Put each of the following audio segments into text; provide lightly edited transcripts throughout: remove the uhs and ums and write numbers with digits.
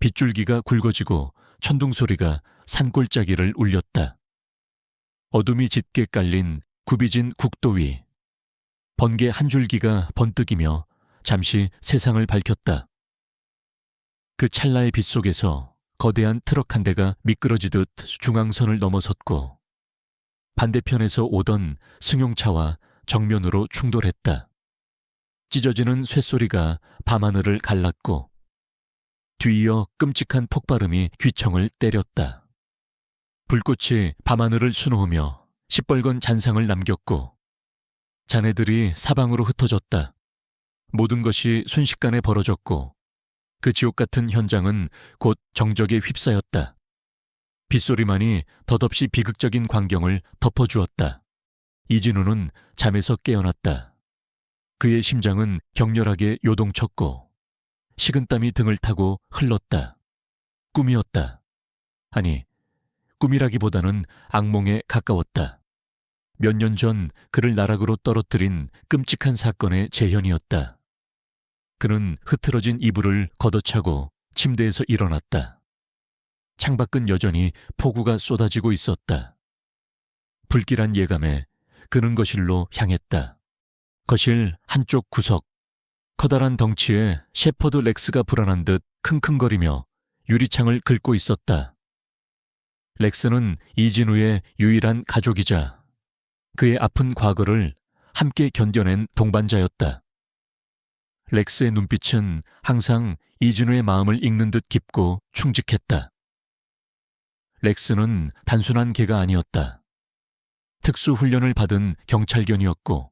빗줄기가 굵어지고 천둥소리가 산골짜기를 울렸다. 어둠이 짙게 깔린 굽이진 국도 위. 번개 한 줄기가 번뜩이며 잠시 세상을 밝혔다. 그 찰나의 빛 속에서 거대한 트럭 한 대가 미끄러지듯 중앙선을 넘어섰고 반대편에서 오던 승용차와 정면으로 충돌했다. 찢어지는 쇳소리가 밤하늘을 갈랐고 뒤이어 끔찍한 폭발음이 귀청을 때렸다. 불꽃이 밤하늘을 수놓으며 시뻘건 잔상을 남겼고 잔해들이 사방으로 흩어졌다. 모든 것이 순식간에 벌어졌고 그 지옥 같은 현장은 곧 정적에 휩싸였다. 빗소리만이 덧없이 비극적인 광경을 덮어주었다. 이진우는 잠에서 깨어났다. 그의 심장은 격렬하게 요동쳤고 식은땀이 등을 타고 흘렀다. 꿈이었다. 아니, 꿈이라기보다는 악몽에 가까웠다. 몇 년 전 그를 나락으로 떨어뜨린 끔찍한 사건의 재현이었다. 그는 흐트러진 이불을 걷어차고 침대에서 일어났다. 창밖은 여전히 폭우가 쏟아지고 있었다. 불길한 예감에 그는 거실로 향했다. 거실 한쪽 구석. 커다란 덩치에 셰퍼드 렉스가 불안한 듯 킁킁거리며 유리창을 긁고 있었다. 렉스는 이진우의 유일한 가족이자 그의 아픈 과거를 함께 견뎌낸 동반자였다. 렉스의 눈빛은 항상 이진우의 마음을 읽는 듯 깊고 충직했다. 렉스는 단순한 개가 아니었다. 특수훈련을 받은 경찰견이었고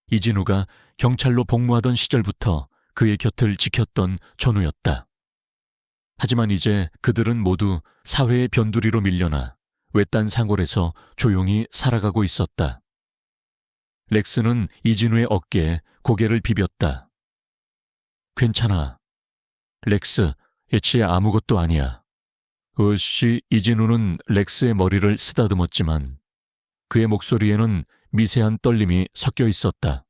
이진우가 경찰로 복무하던 시절부터 그의 곁을 지켰던 전우였다. 하지만 이제 그들은 모두 사회의 변두리로 밀려나 외딴 상골에서 조용히 살아가고 있었다. 렉스는 이진우의 어깨에 고개를 비볐다. 괜찮아. 렉스, 애초에 아무것도 아니야. 으씨. 이진우는 렉스의 머리를 쓰다듬었지만 그의 목소리에는 미세한 떨림이 섞여 있었다.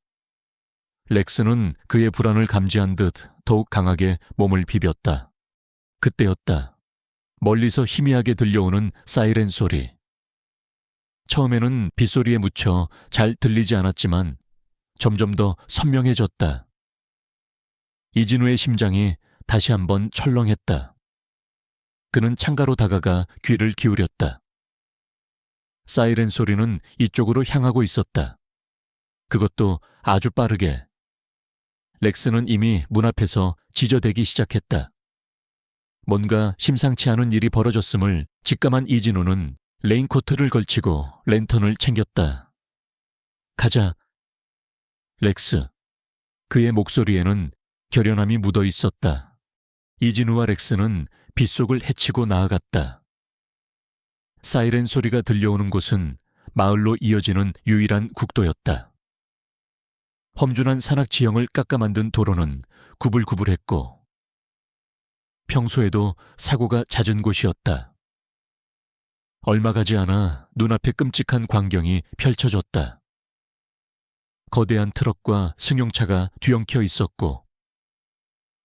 렉스는 그의 불안을 감지한 듯 더욱 강하게 몸을 비볐다. 그때였다. 멀리서 희미하게 들려오는 사이렌 소리. 처음에는 빗소리에 묻혀 잘 들리지 않았지만 점점 더 선명해졌다. 이진우의 심장이 다시 한번 철렁했다. 그는 창가로 다가가 귀를 기울였다. 사이렌 소리는 이쪽으로 향하고 있었다. 그것도 아주 빠르게. 렉스는 이미 문 앞에서 지저대기 시작했다. 뭔가 심상치 않은 일이 벌어졌음을 직감한 이진우는 레인코트를 걸치고 랜턴을 챙겼다. 가자. 렉스. 그의 목소리에는 결연함이 묻어 있었다. 이진우와 렉스는 빗속을 헤치고 나아갔다. 사이렌 소리가 들려오는 곳은 마을로 이어지는 유일한 국도였다. 험준한 산악 지형을 깎아 만든 도로는 구불구불했고 평소에도 사고가 잦은 곳이었다. 얼마 가지 않아 눈앞에 끔찍한 광경이 펼쳐졌다. 거대한 트럭과 승용차가 뒤엉켜 있었고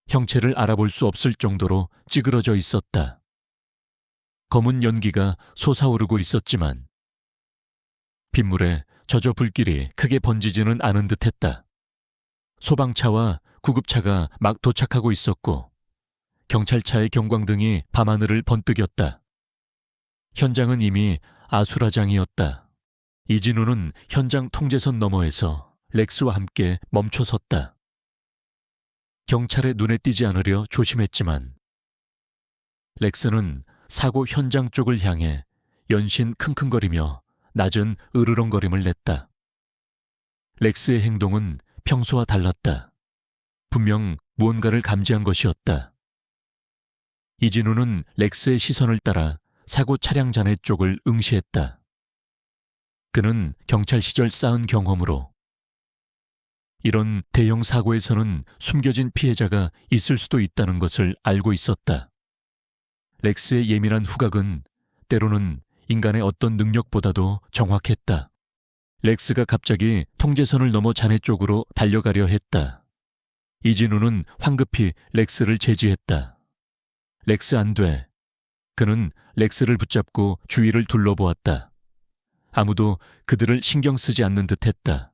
형체를 알아볼 수 없을 정도로 찌그러져 있었다. 검은 연기가 솟아오르고 있었지만 빗물에 젖어 불길이 크게 번지지는 않은 듯했다. 소방차와 구급차가 막 도착하고 있었고 경찰차의 경광등이 밤하늘을 번뜩였다. 현장은 이미 아수라장이었다. 이진우는 현장 통제선 너머에서 렉스와 함께 멈춰섰다. 경찰의 눈에 띄지 않으려 조심했지만 렉스는 사고 현장 쪽을 향해 연신 킁킁거리며 낮은 으르렁거림을 냈다. 렉스의 행동은 평소와 달랐다. 분명 무언가를 감지한 것이었다. 이진우는 렉스의 시선을 따라 사고 차량 잔해 쪽을 응시했다. 그는 경찰 시절 쌓은 경험으로 이런 대형 사고에서는 숨겨진 피해자가 있을 수도 있다는 것을 알고 있었다. 렉스의 예민한 후각은 때로는 인간의 어떤 능력보다도 정확했다. 렉스가 갑자기 통제선을 넘어 잔해 쪽으로 달려가려 했다. 이진우는 황급히 렉스를 제지했다. 렉스 안 돼. 그는 렉스를 붙잡고 주위를 둘러보았다. 아무도 그들을 신경 쓰지 않는 듯했다.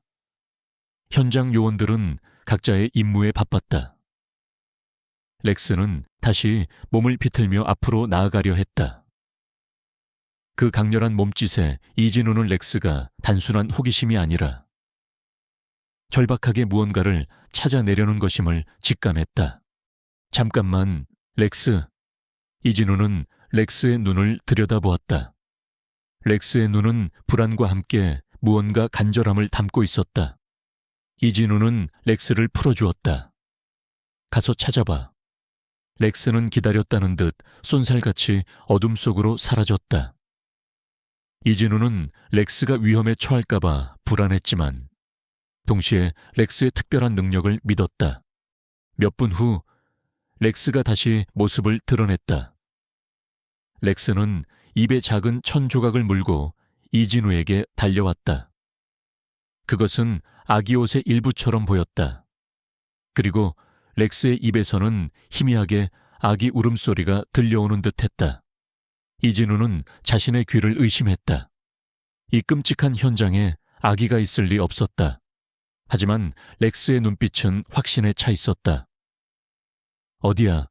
현장 요원들은 각자의 임무에 바빴다. 렉스는 다시 몸을 비틀며 앞으로 나아가려 했다. 그 강렬한 몸짓에 이진우는 렉스가 단순한 호기심이 아니라 절박하게 무언가를 찾아내려는 것임을 직감했다. 잠깐만, 렉스. 이진우는 렉스의 눈을 들여다보았다. 렉스의 눈은 불안과 함께 무언가 간절함을 담고 있었다. 이진우는 렉스를 풀어주었다. 가서 찾아봐. 렉스는 기다렸다는 듯 쏜살같이 어둠 속으로 사라졌다. 이진우는 렉스가 위험에 처할까봐 불안했지만 동시에 렉스의 특별한 능력을 믿었다. 몇 분 후 렉스가 다시 모습을 드러냈다. 렉스는 입에 작은 천 조각을 물고 이진우에게 달려왔다. 그것은 아기 옷의 일부처럼 보였다. 그리고 렉스의 입에서는 희미하게 아기 울음소리가 들려오는 듯했다. 이진우는 자신의 귀를 의심했다. 이 끔찍한 현장에 아기가 있을 리 없었다. 하지만 렉스의 눈빛은 확신에 차 있었다. 어디야?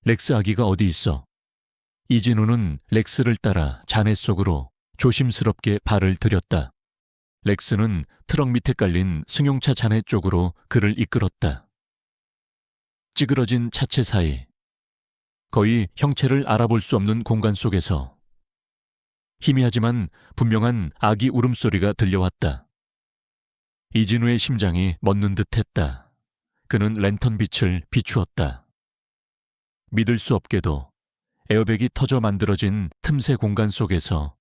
렉스 아기가 어디 있어? 이진우는 렉스를 따라 잔해 속으로 조심스럽게 발을 들였다. 렉스는 트럭 밑에 깔린 승용차 잔해 쪽으로 그를 이끌었다. 찌그러진 차체 사이, 거의 형체를 알아볼 수 없는 공간 속에서 희미하지만 분명한 아기 울음소리가 들려왔다. 이진우의 심장이 멎는 듯했다. 그는 랜턴 빛을 비추었다. 믿을 수 없게도 에어백이 터져 만들어진 틈새 공간 속에서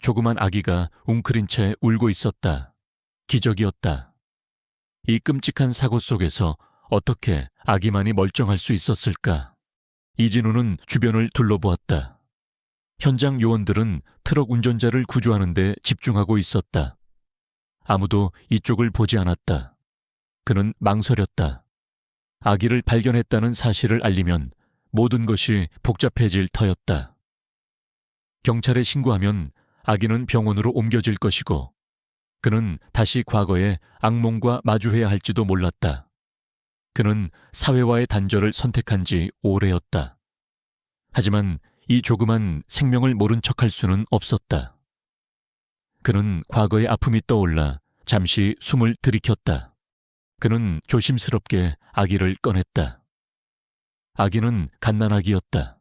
조그만 아기가 웅크린 채 울고 있었다. 기적이었다. 이 끔찍한 사고 속에서 어떻게 아기만이 멀쩡할 수 있었을까? 이진우는 주변을 둘러보았다. 현장 요원들은 트럭 운전자를 구조하는 데 집중하고 있었다. 아무도 이쪽을 보지 않았다. 그는 망설였다. 아기를 발견했다는 사실을 알리면 모든 것이 복잡해질 터였다. 경찰에 신고하면 아기는 병원으로 옮겨질 것이고 그는 다시 과거의 악몽과 마주해야 할지도 몰랐다. 그는 사회와의 단절을 선택한 지 오래였다. 하지만 이 조그만 생명을 모른 척할 수는 없었다. 그는 과거의 아픔이 떠올라 잠시 숨을 들이켰다. 그는 조심스럽게 아기를 꺼냈다. 아기는 갓난아기였다.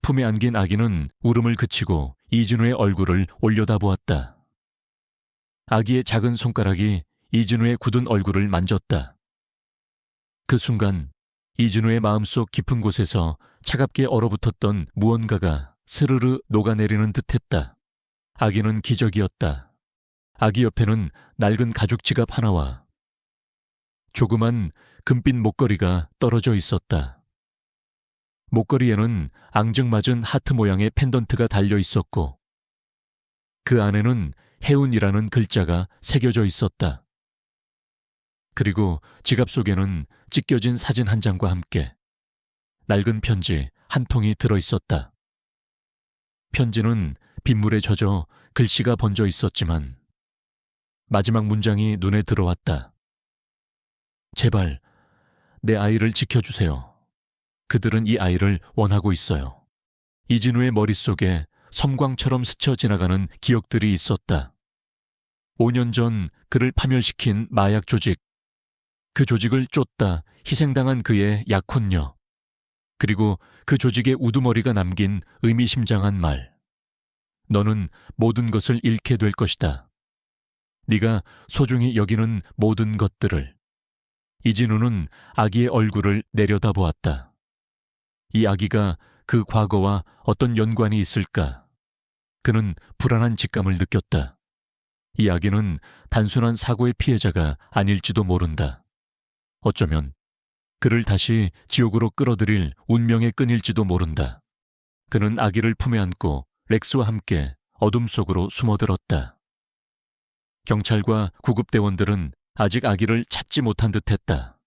품에 안긴 아기는 울음을 그치고 이진우의 얼굴을 올려다보았다. 아기의 작은 손가락이 이진우의 굳은 얼굴을 만졌다. 그 순간 이진우의 마음속 깊은 곳에서 차갑게 얼어붙었던 무언가가 스르르 녹아내리는 듯했다. 아기는 기적이었다. 아기 옆에는 낡은 가죽 지갑 하나와 조그만 금빛 목걸이가 떨어져 있었다. 목걸이에는 앙증맞은 하트 모양의 펜던트가 달려 있었고 그 안에는 해운이라는 글자가 새겨져 있었다. 그리고 지갑 속에는 찢겨진 사진 한 장과 함께 낡은 편지 한 통이 들어 있었다. 편지는 빗물에 젖어 글씨가 번져 있었지만 마지막 문장이 눈에 들어왔다. 제발 내 아이를 지켜주세요. 그들은 이 아이를 원하고 있어요. 이진우의 머릿속에 섬광처럼 스쳐 지나가는 기억들이 있었다. 5년 전 그를 파멸시킨 마약 조직, 그 조직을 쫓다 희생당한 그의 약혼녀, 그리고 그 조직의 우두머리가 남긴 의미심장한 말. 너는 모든 것을 잃게 될 것이다. 네가 소중히 여기는 모든 것들을. 이진우는 아기의 얼굴을 내려다보았다. 이 아기가 그 과거와 어떤 연관이 있을까? 그는 불안한 직감을 느꼈다. 이 아기는 단순한 사고의 피해자가 아닐지도 모른다. 어쩌면 그를 다시 지옥으로 끌어들일 운명의 끈일지도 모른다. 그는 아기를 품에 안고 렉스와 함께 어둠 속으로 숨어들었다. 경찰과 구급대원들은 아직 아기를 찾지 못한 듯했다.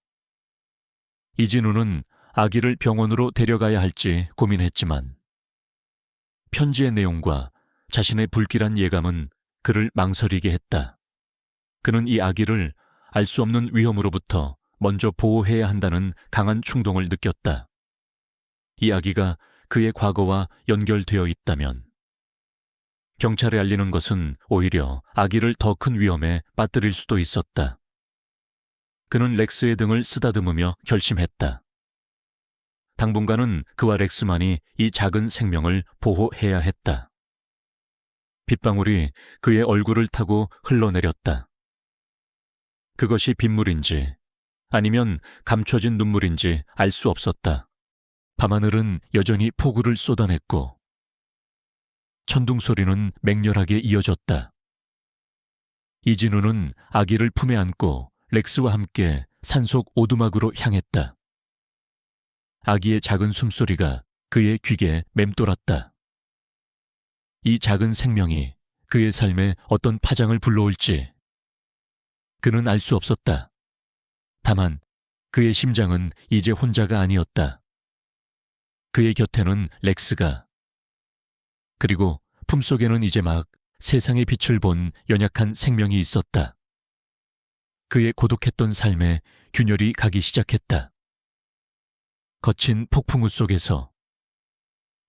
이진우는 아기를 병원으로 데려가야 할지 고민했지만 편지의 내용과 자신의 불길한 예감은 그를 망설이게 했다. 그는 이 아기를 알 수 없는 위험으로부터 먼저 보호해야 한다는 강한 충동을 느꼈다. 이 아기가 그의 과거와 연결되어 있다면 경찰에 알리는 것은 오히려 아기를 더 큰 위험에 빠뜨릴 수도 있었다. 그는 렉스의 등을 쓰다듬으며 결심했다. 당분간은 그와 렉스만이 이 작은 생명을 보호해야 했다. 빗방울이 그의 얼굴을 타고 흘러내렸다. 그것이 빗물인지 아니면 감춰진 눈물인지 알 수 없었다. 밤하늘은 여전히 폭우를 쏟아냈고 천둥 소리는 맹렬하게 이어졌다. 이진우는 아기를 품에 안고 렉스와 함께 산속 오두막으로 향했다. 아기의 작은 숨소리가 그의 귀에 맴돌았다. 이 작은 생명이 그의 삶에 어떤 파장을 불러올지 그는 알 수 없었다. 다만 그의 심장은 이제 혼자가 아니었다. 그의 곁에는 렉스가, 그리고 품속에는 이제 막 세상의 빛을 본 연약한 생명이 있었다. 그의 고독했던 삶에 균열이 가기 시작했다. 거친 폭풍우 속에서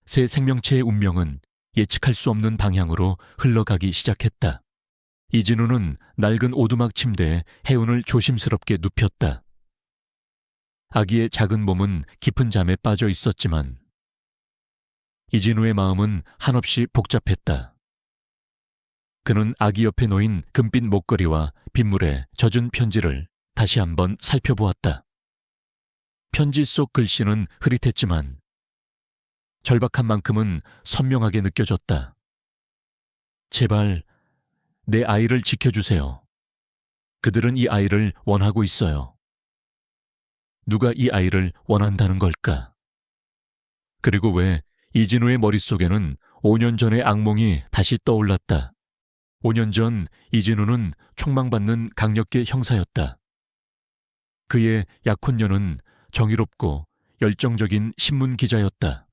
새 생명체의 운명은 예측할 수 없는 방향으로 흘러가기 시작했다. 이진우는 낡은 오두막 침대에 해운을 조심스럽게 눕혔다. 아기의 작은 몸은 깊은 잠에 빠져 있었지만 이진우의 마음은 한없이 복잡했다. 그는 아기 옆에 놓인 금빛 목걸이와 빗물에 젖은 편지를 다시 한번 살펴보았다. 편지 속 글씨는 흐릿했지만 절박한 만큼은 선명하게 느껴졌다. 제발 내 아이를 지켜주세요. 그들은 이 아이를 원하고 있어요. 누가 이 아이를 원한다는 걸까? 그리고 왜 이진우의 머릿속에는 5년 전의 악몽이 다시 떠올랐다. 5년 전 이진우는 총망받는 강력계 형사였다. 그의 약혼녀는 정의롭고 열정적인 신문 기자였다.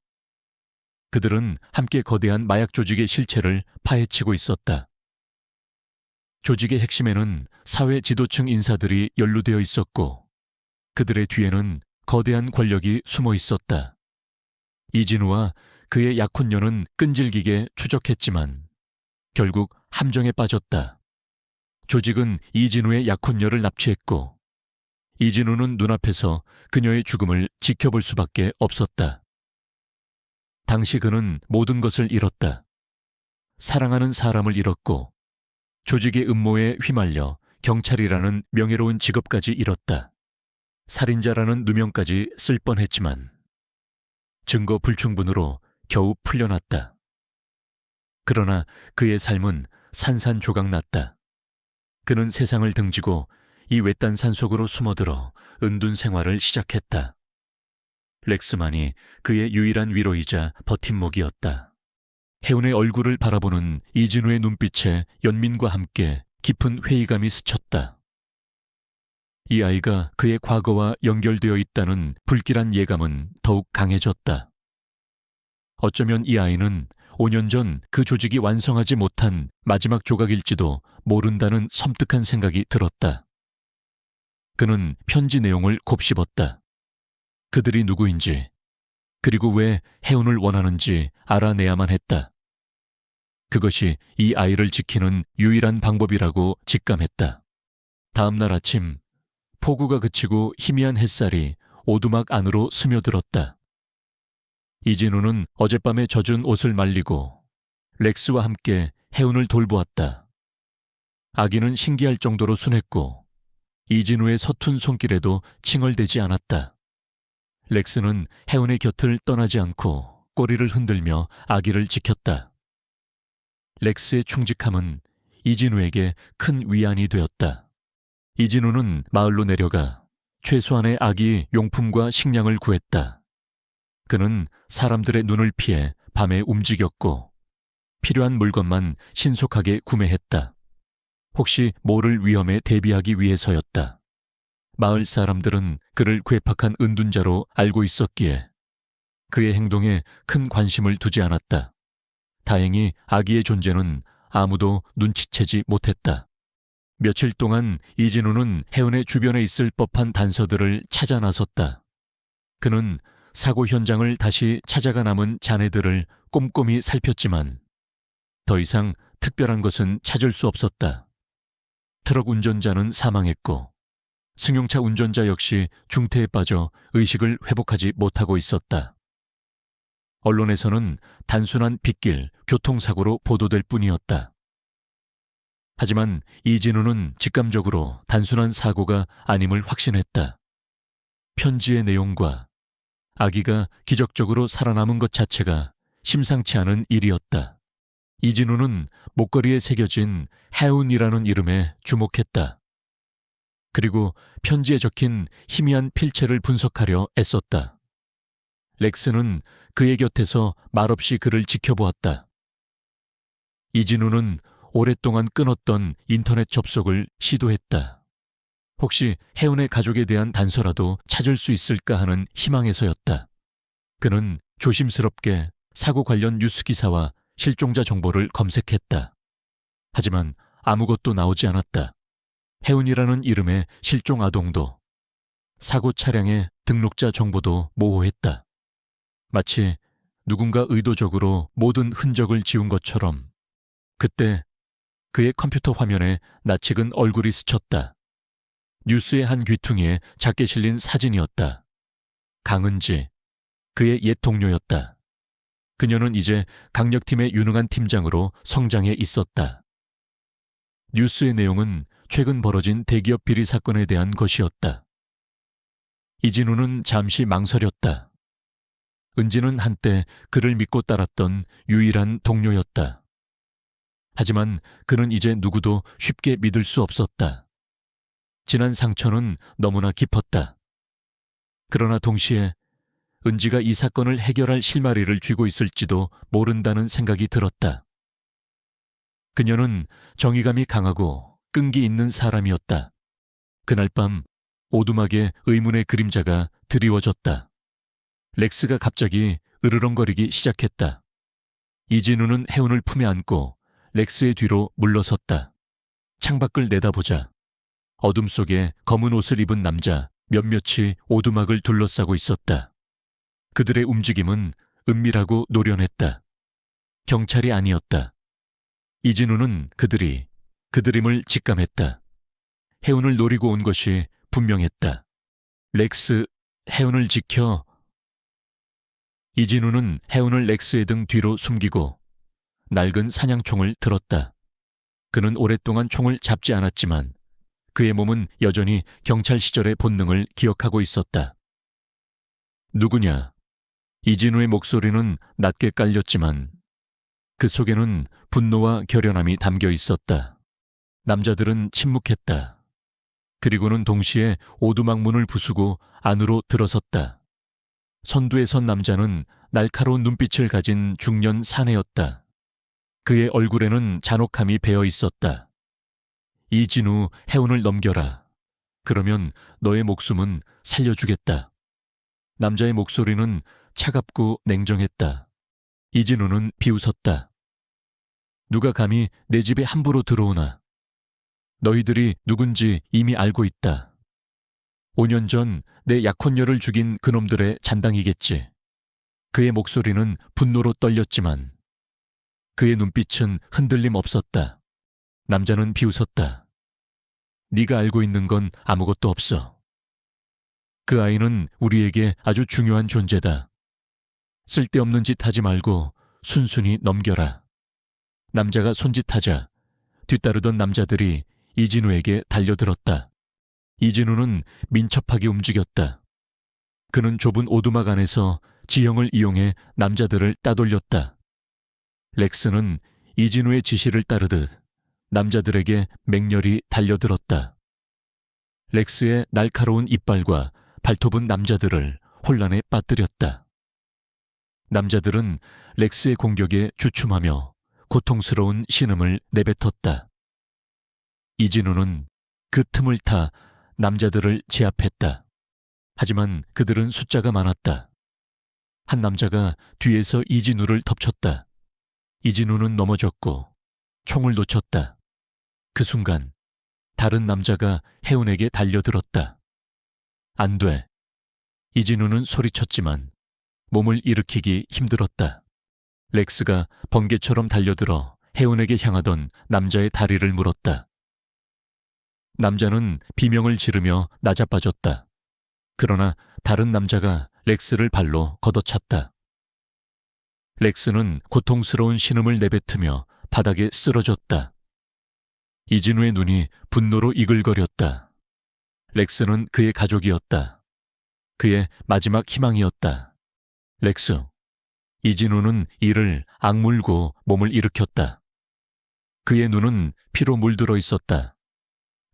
그들은 함께 거대한 마약 조직의 실체를 파헤치고 있었다. 조직의 핵심에는 사회 지도층 인사들이 연루되어 있었고 그들의 뒤에는 거대한 권력이 숨어 있었다. 이진우와 그의 약혼녀는 끈질기게 추적했지만 결국 함정에 빠졌다. 조직은 이진우의 약혼녀를 납치했고 이진우는 눈앞에서 그녀의 죽음을 지켜볼 수밖에 없었다. 당시 그는 모든 것을 잃었다. 사랑하는 사람을 잃었고 조직의 음모에 휘말려 경찰이라는 명예로운 직업까지 잃었다. 살인자라는 누명까지 쓸 뻔했지만 증거 불충분으로 겨우 풀려났다. 그러나 그의 삶은 산산조각났다. 그는 세상을 등지고 이 외딴 산속으로 숨어들어 은둔 생활을 시작했다. 렉스만이 그의 유일한 위로이자 버팀목이었다. 해운의 얼굴을 바라보는 이진우의 눈빛에 연민과 함께 깊은 회의감이 스쳤다. 이 아이가 그의 과거와 연결되어 있다는 불길한 예감은 더욱 강해졌다. 어쩌면 이 아이는 5년 전 그 조직이 완성하지 못한 마지막 조각일지도 모른다는 섬뜩한 생각이 들었다. 그는 편지 내용을 곱씹었다. 그들이 누구인지, 그리고 왜 해운을 원하는지 알아내야만 했다. 그것이 이 아이를 지키는 유일한 방법이라고 직감했다. 다음 날 아침, 폭우가 그치고 희미한 햇살이 오두막 안으로 스며들었다. 이진우는 어젯밤에 젖은 옷을 말리고 렉스와 함께 해운을 돌보았다. 아기는 신기할 정도로 순했고 이진우의 서툰 손길에도 칭얼대지 않았다. 렉스는 해운의 곁을 떠나지 않고 꼬리를 흔들며 아기를 지켰다. 렉스의 충직함은 이진우에게 큰 위안이 되었다. 이진우는 마을로 내려가 최소한의 아기 용품과 식량을 구했다. 그는 사람들의 눈을 피해 밤에 움직였고 필요한 물건만 신속하게 구매했다. 혹시 모를 위험에 대비하기 위해서였다. 마을 사람들은 그를 괴팍한 은둔자로 알고 있었기에 그의 행동에 큰 관심을 두지 않았다. 다행히 아기의 존재는 아무도 눈치채지 못했다. 며칠 동안 이진우는 혜은의 주변에 있을 법한 단서들을 찾아 나섰다. 그는 사고 현장을 다시 찾아가 남은 잔해들을 꼼꼼히 살폈지만 더 이상 특별한 것은 찾을 수 없었다. 트럭 운전자는 사망했고 승용차 운전자 역시 중태에 빠져 의식을 회복하지 못하고 있었다. 언론에서는 단순한 빗길, 교통사고로 보도될 뿐이었다. 하지만 이진우는 직감적으로 단순한 사고가 아님을 확신했다. 편지의 내용과 아기가 기적적으로 살아남은 것 자체가 심상치 않은 일이었다. 이진우는 목걸이에 새겨진 혜운이라는 이름에 주목했다. 그리고 편지에 적힌 희미한 필체를 분석하려 애썼다. 렉스는 그의 곁에서 말없이 그를 지켜보았다. 이진우는 오랫동안 끊었던 인터넷 접속을 시도했다. 혹시 혜은의 가족에 대한 단서라도 찾을 수 있을까 하는 희망에서였다. 그는 조심스럽게 사고 관련 뉴스 기사와 실종자 정보를 검색했다. 하지만 아무것도 나오지 않았다. 혜은이라는 이름의 실종 아동도, 사고 차량의 등록자 정보도 모호했다. 마치 누군가 의도적으로 모든 흔적을 지운 것처럼 그때 그의 컴퓨터 화면에 낯익은 얼굴이 스쳤다. 뉴스의 한 귀퉁이에 작게 실린 사진이었다. 강은지, 그의 옛 동료였다. 그녀는 이제 강력팀의 유능한 팀장으로 성장해 있었다. 뉴스의 내용은 최근 벌어진 대기업 비리 사건에 대한 것이었다. 이진우는 잠시 망설였다. 은지는 한때 그를 믿고 따랐던 유일한 동료였다. 하지만 그는 이제 누구도 쉽게 믿을 수 없었다. 지난 상처는 너무나 깊었다. 그러나 동시에 은지가 이 사건을 해결할 실마리를 쥐고 있을지도 모른다는 생각이 들었다. 그녀는 정의감이 강하고 끈기 있는 사람이었다. 그날 밤 오두막에 의문의 그림자가 드리워졌다. 렉스가 갑자기 으르렁거리기 시작했다. 이진우는 혜운을 품에 안고 렉스의 뒤로 물러섰다. 창밖을 내다보자 어둠 속에 검은 옷을 입은 남자 몇몇이 오두막을 둘러싸고 있었다. 그들의 움직임은 은밀하고 노련했다. 경찰이 아니었다. 이진우는 그들임을 직감했다. 혜운을 노리고 온 것이 분명했다. 렉스, 혜운을 지켜. 이진우는 혜운을 렉스의 등 뒤로 숨기고 낡은 사냥총을 들었다. 그는 오랫동안 총을 잡지 않았지만 그의 몸은 여전히 경찰 시절의 본능을 기억하고 있었다. 누구냐? 이진우의 목소리는 낮게 깔렸지만 그 속에는 분노와 결연함이 담겨 있었다. 남자들은 침묵했다. 그리고는 동시에 오두막 문을 부수고 안으로 들어섰다. 선두에 선 남자는 날카로운 눈빛을 가진 중년 사내였다. 그의 얼굴에는 잔혹함이 배어 있었다. 이진우, 혜운을 넘겨라. 그러면 너의 목숨은 살려주겠다. 남자의 목소리는 차갑고 냉정했다. 이진우는 비웃었다. 누가 감히 내 집에 함부로 들어오나. 너희들이 누군지 이미 알고 있다. 5년 전 내 약혼녀를 죽인 그놈들의 잔당이겠지. 그의 목소리는 분노로 떨렸지만 그의 눈빛은 흔들림 없었다. 남자는 비웃었다. 네가 알고 있는 건 아무것도 없어. 그 아이는 우리에게 아주 중요한 존재다. 쓸데없는 짓 하지 말고 순순히 넘겨라. 남자가 손짓하자 뒤따르던 남자들이 이진우에게 달려들었다. 이진우는 민첩하게 움직였다. 그는 좁은 오두막 안에서 지형을 이용해 남자들을 따돌렸다. 렉스는 이진우의 지시를 따르듯 남자들에게 맹렬히 달려들었다. 렉스의 날카로운 이빨과 발톱은 남자들을 혼란에 빠뜨렸다. 남자들은 렉스의 공격에 주춤하며 고통스러운 신음을 내뱉었다. 이진우는 그 틈을 타 남자들을 제압했다. 하지만 그들은 숫자가 많았다. 한 남자가 뒤에서 이진우를 덮쳤다. 이진우는 넘어졌고 총을 놓쳤다. 그 순간 다른 남자가 해운에게 달려들었다. 안 돼. 이진우는 소리쳤지만 몸을 일으키기 힘들었다. 렉스가 번개처럼 달려들어 해운에게 향하던 남자의 다리를 물었다. 남자는 비명을 지르며 나자빠졌다. 그러나 다른 남자가 렉스를 발로 걷어찼다. 렉스는 고통스러운 신음을 내뱉으며 바닥에 쓰러졌다. 이진우의 눈이 분노로 이글거렸다. 렉스는 그의 가족이었다. 그의 마지막 희망이었다. 렉스. 이진우는 이를 악물고 몸을 일으켰다. 그의 눈은 피로 물들어 있었다.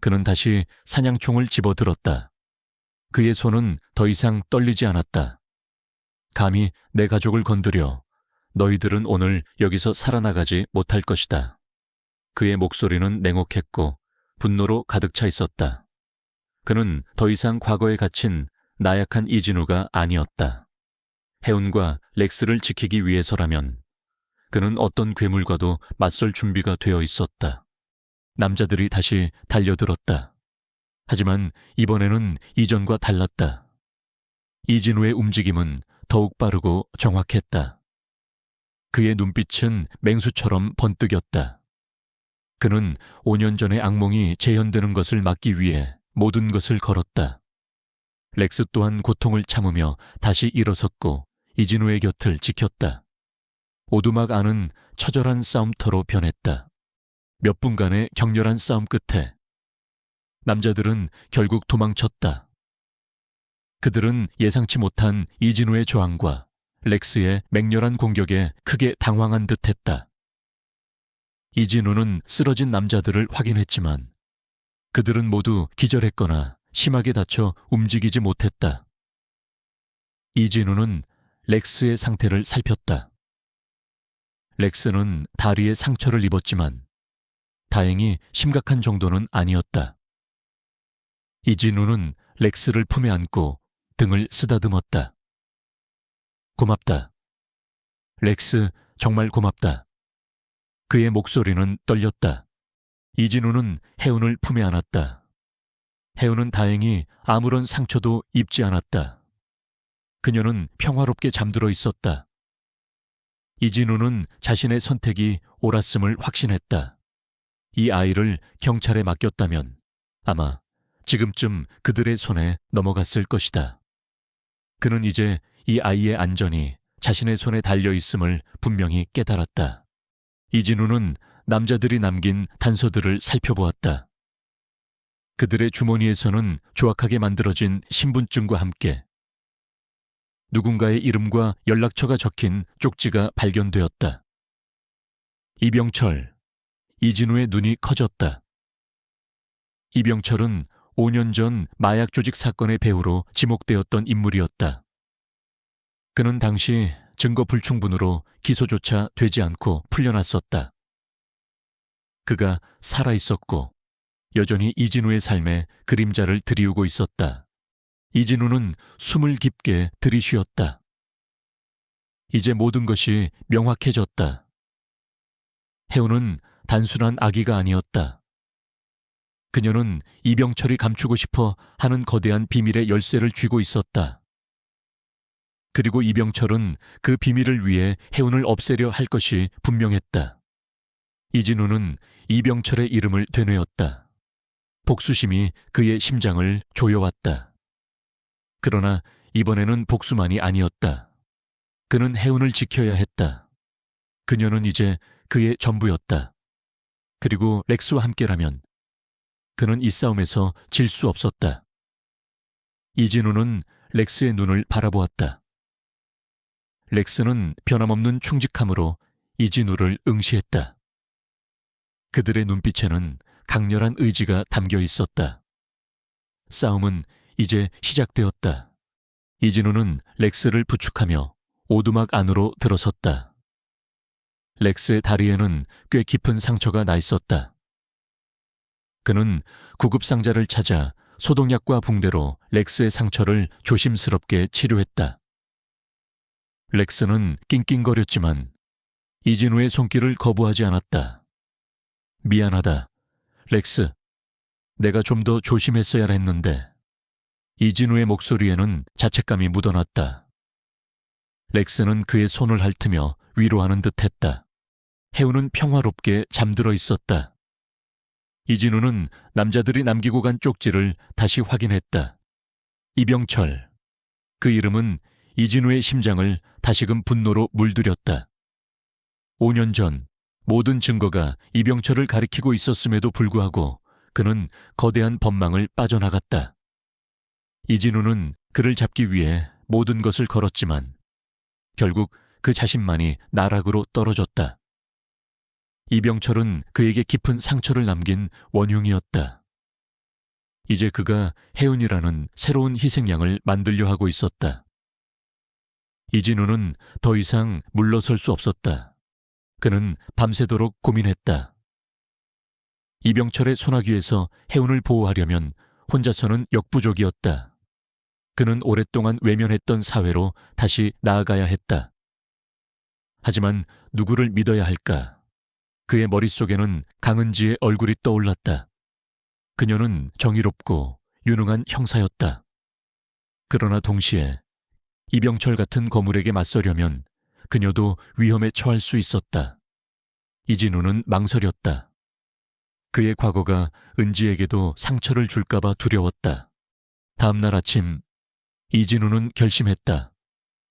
그는 다시 사냥총을 집어들었다. 그의 손은 더 이상 떨리지 않았다. 감히 내 가족을 건드려 너희들은 오늘 여기서 살아나가지 못할 것이다. 그의 목소리는 냉혹했고 분노로 가득 차 있었다. 그는 더 이상 과거에 갇힌 나약한 이진우가 아니었다. 해운과 렉스를 지키기 위해서라면 그는 어떤 괴물과도 맞설 준비가 되어 있었다. 남자들이 다시 달려들었다. 하지만 이번에는 이전과 달랐다. 이진우의 움직임은 더욱 빠르고 정확했다. 그의 눈빛은 맹수처럼 번뜩였다. 그는 5년 전의 악몽이 재현되는 것을 막기 위해 모든 것을 걸었다. 렉스 또한 고통을 참으며 다시 일어섰고 이진우의 곁을 지켰다. 오두막 안은 처절한 싸움터로 변했다. 몇 분간의 격렬한 싸움 끝에 남자들은 결국 도망쳤다. 그들은 예상치 못한 이진우의 저항과 렉스의 맹렬한 공격에 크게 당황한 듯했다. 이진우는 쓰러진 남자들을 확인했지만 그들은 모두 기절했거나 심하게 다쳐 움직이지 못했다. 이진우는 렉스의 상태를 살폈다. 렉스는 다리에 상처를 입었지만 다행히 심각한 정도는 아니었다. 이진우는 렉스를 품에 안고 등을 쓰다듬었다. 고맙다. 렉스, 정말 고맙다. 그의 목소리는 떨렸다. 이진우는 해운을 품에 안았다. 해운은 다행히 아무런 상처도 입지 않았다. 그녀는 평화롭게 잠들어 있었다. 이진우는 자신의 선택이 옳았음을 확신했다. 이 아이를 경찰에 맡겼다면 아마 지금쯤 그들의 손에 넘어갔을 것이다. 그는 이제 이 아이의 안전이 자신의 손에 달려 있음을 분명히 깨달았다. 이진우는 남자들이 남긴 단서들을 살펴보았다. 그들의 주머니에서는 조악하게 만들어진 신분증과 함께 누군가의 이름과 연락처가 적힌 쪽지가 발견되었다. 이병철. 이진우의 눈이 커졌다. 이병철은 5년 전 마약 조직 사건의 배후로 지목되었던 인물이었다. 그는 당시 증거 불충분으로 기소조차 되지 않고 풀려났었다. 그가 살아있었고 여전히 이진우의 삶에 그림자를 들이우고 있었다. 이진우는 숨을 깊게 들이쉬었다. 이제 모든 것이 명확해졌다. 해운은 단순한 아기가 아니었다. 그녀는 이병철이 감추고 싶어 하는 거대한 비밀의 열쇠를 쥐고 있었다. 그리고 이병철은 그 비밀을 위해 해운을 없애려 할 것이 분명했다. 이진우는 이병철의 이름을 되뇌었다. 복수심이 그의 심장을 조여왔다. 그러나 이번에는 복수만이 아니었다. 그는 해운을 지켜야 했다. 그녀는 이제 그의 전부였다. 그리고 렉스와 함께라면 그는 이 싸움에서 질 수 없었다. 이진우는 렉스의 눈을 바라보았다. 렉스는 변함없는 충직함으로 이진우를 응시했다. 그들의 눈빛에는 강렬한 의지가 담겨 있었다. 싸움은 이제 시작되었다. 이진우는 렉스를 부축하며 오두막 안으로 들어섰다. 렉스의 다리에는 꽤 깊은 상처가 나 있었다. 그는 구급상자를 찾아 소독약과 붕대로 렉스의 상처를 조심스럽게 치료했다. 렉스는 낑낑거렸지만 이진우의 손길을 거부하지 않았다. 미안하다, 렉스. 내가 좀 더 조심했어야 했는데. 이진우의 목소리에는 자책감이 묻어났다. 렉스는 그의 손을 핥으며 위로하는 듯했다. 해우는 평화롭게 잠들어 있었다. 이진우는 남자들이 남기고 간 쪽지를 다시 확인했다. 이병철. 그 이름은 이진우의 심장을 다시금 분노로 물들였다. 5년 전 모든 증거가 이병철을 가리키고 있었음에도 불구하고 그는 거대한 법망을 빠져나갔다. 이진우는 그를 잡기 위해 모든 것을 걸었지만 결국 그 자신만이 나락으로 떨어졌다. 이병철은 그에게 깊은 상처를 남긴 원흉이었다. 이제 그가 혜은이라는 새로운 희생양을 만들려 하고 있었다. 이진우는 더 이상 물러설 수 없었다. 그는 밤새도록 고민했다. 이병철의 소나기에서 혜은을 보호하려면 혼자서는 역부족이었다. 그는 오랫동안 외면했던 사회로 다시 나아가야 했다. 하지만 누구를 믿어야 할까? 그의 머릿속에는 강은지의 얼굴이 떠올랐다. 그녀는 정의롭고 유능한 형사였다. 그러나 동시에 이병철 같은 거물에게 맞서려면 그녀도 위험에 처할 수 있었다. 이진우는 망설였다. 그의 과거가 은지에게도 상처를 줄까봐 두려웠다. 다음날 아침 이진우는 결심했다.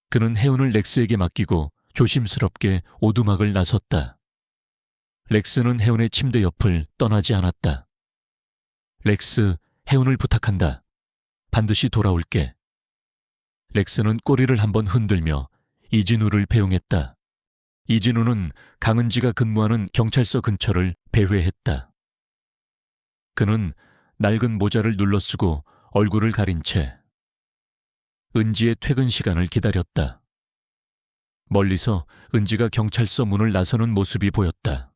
그는 혜은을 렉스에게 맡기고 조심스럽게 오두막을 나섰다. 렉스는 혜은의 침대 옆을 떠나지 않았다. 렉스, 혜은을 부탁한다. 반드시 돌아올게. 렉스는 꼬리를 한번 흔들며 이진우를 배웅했다. 이진우는 강은지가 근무하는 경찰서 근처를 배회했다. 그는 낡은 모자를 눌러쓰고 얼굴을 가린 채 은지의 퇴근 시간을 기다렸다. 멀리서 은지가 경찰서 문을 나서는 모습이 보였다.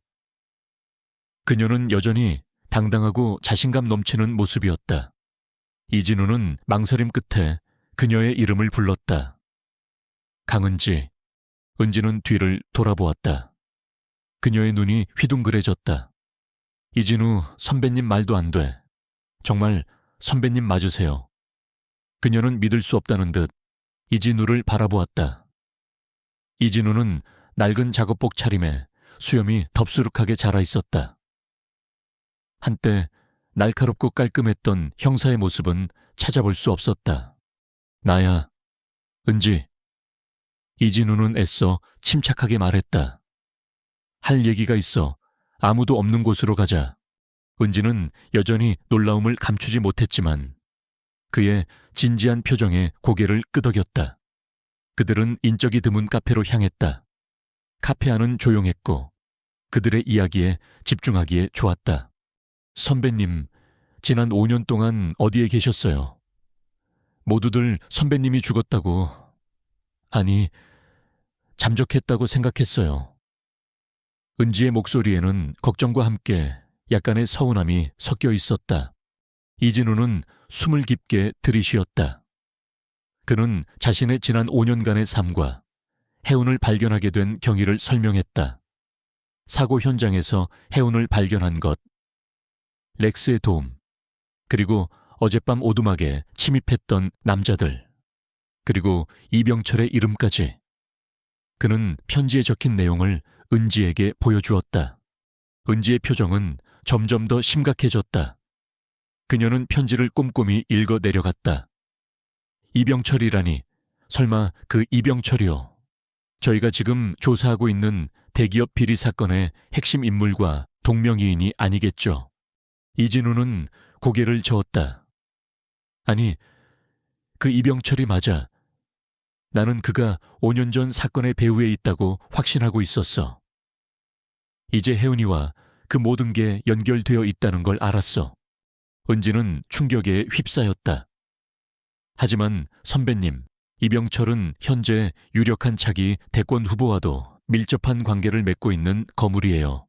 그녀는 여전히 당당하고 자신감 넘치는 모습이었다. 이진우는 망설임 끝에 그녀의 이름을 불렀다. 강은지. 은지는 뒤를 돌아보았다. 그녀의 눈이 휘둥그레졌다. 이진우 선배님 말도 안 돼. 정말 선배님 맞으세요. 그녀는 믿을 수 없다는 듯 이진우를 바라보았다. 이진우는 낡은 작업복 차림에 수염이 덥수룩하게 자라 있었다. 한때 날카롭고 깔끔했던 형사의 모습은 찾아볼 수 없었다. 나야, 은지. 이진우는 애써 침착하게 말했다. 할 얘기가 있어. 아무도 없는 곳으로 가자. 은지는 여전히 놀라움을 감추지 못했지만 그의 진지한 표정에 고개를 끄덕였다. 그들은 인적이 드문 카페로 향했다. 카페 안은 조용했고 그들의 이야기에 집중하기에 좋았다. 선배님, 지난 5년 동안 어디에 계셨어요? 모두들 선배님이 죽었다고, 아니, 잠적했다고 생각했어요. 은지의 목소리에는 걱정과 함께 약간의 서운함이 섞여 있었다. 이진우는 숨을 깊게 들이쉬었다. 그는 자신의 지난 5년간의 삶과 혜은을 발견하게 된 경위를 설명했다. 사고 현장에서 혜은을 발견한 것, 렉스의 도움, 그리고 어젯밤 오두막에 침입했던 남자들, 그리고 이병철의 이름까지. 그는 편지에 적힌 내용을 은지에게 보여주었다. 은지의 표정은 점점 더 심각해졌다. 그녀는 편지를 꼼꼼히 읽어 내려갔다. 이병철이라니, 설마 그 이병철이요. 저희가 지금 조사하고 있는 대기업 비리 사건의 핵심 인물과 동명이인이 아니겠죠. 이진우는 고개를 저었다. 아니, 그 이병철이 맞아. 나는 그가 5년 전 사건의 배후에 있다고 확신하고 있었어. 이제 혜은이와 그 모든 게 연결되어 있다는 걸 알았어. 은지는 충격에 휩싸였다. 하지만 선배님, 이병철은 현재 유력한 차기 대권 후보와도 밀접한 관계를 맺고 있는 거물이에요.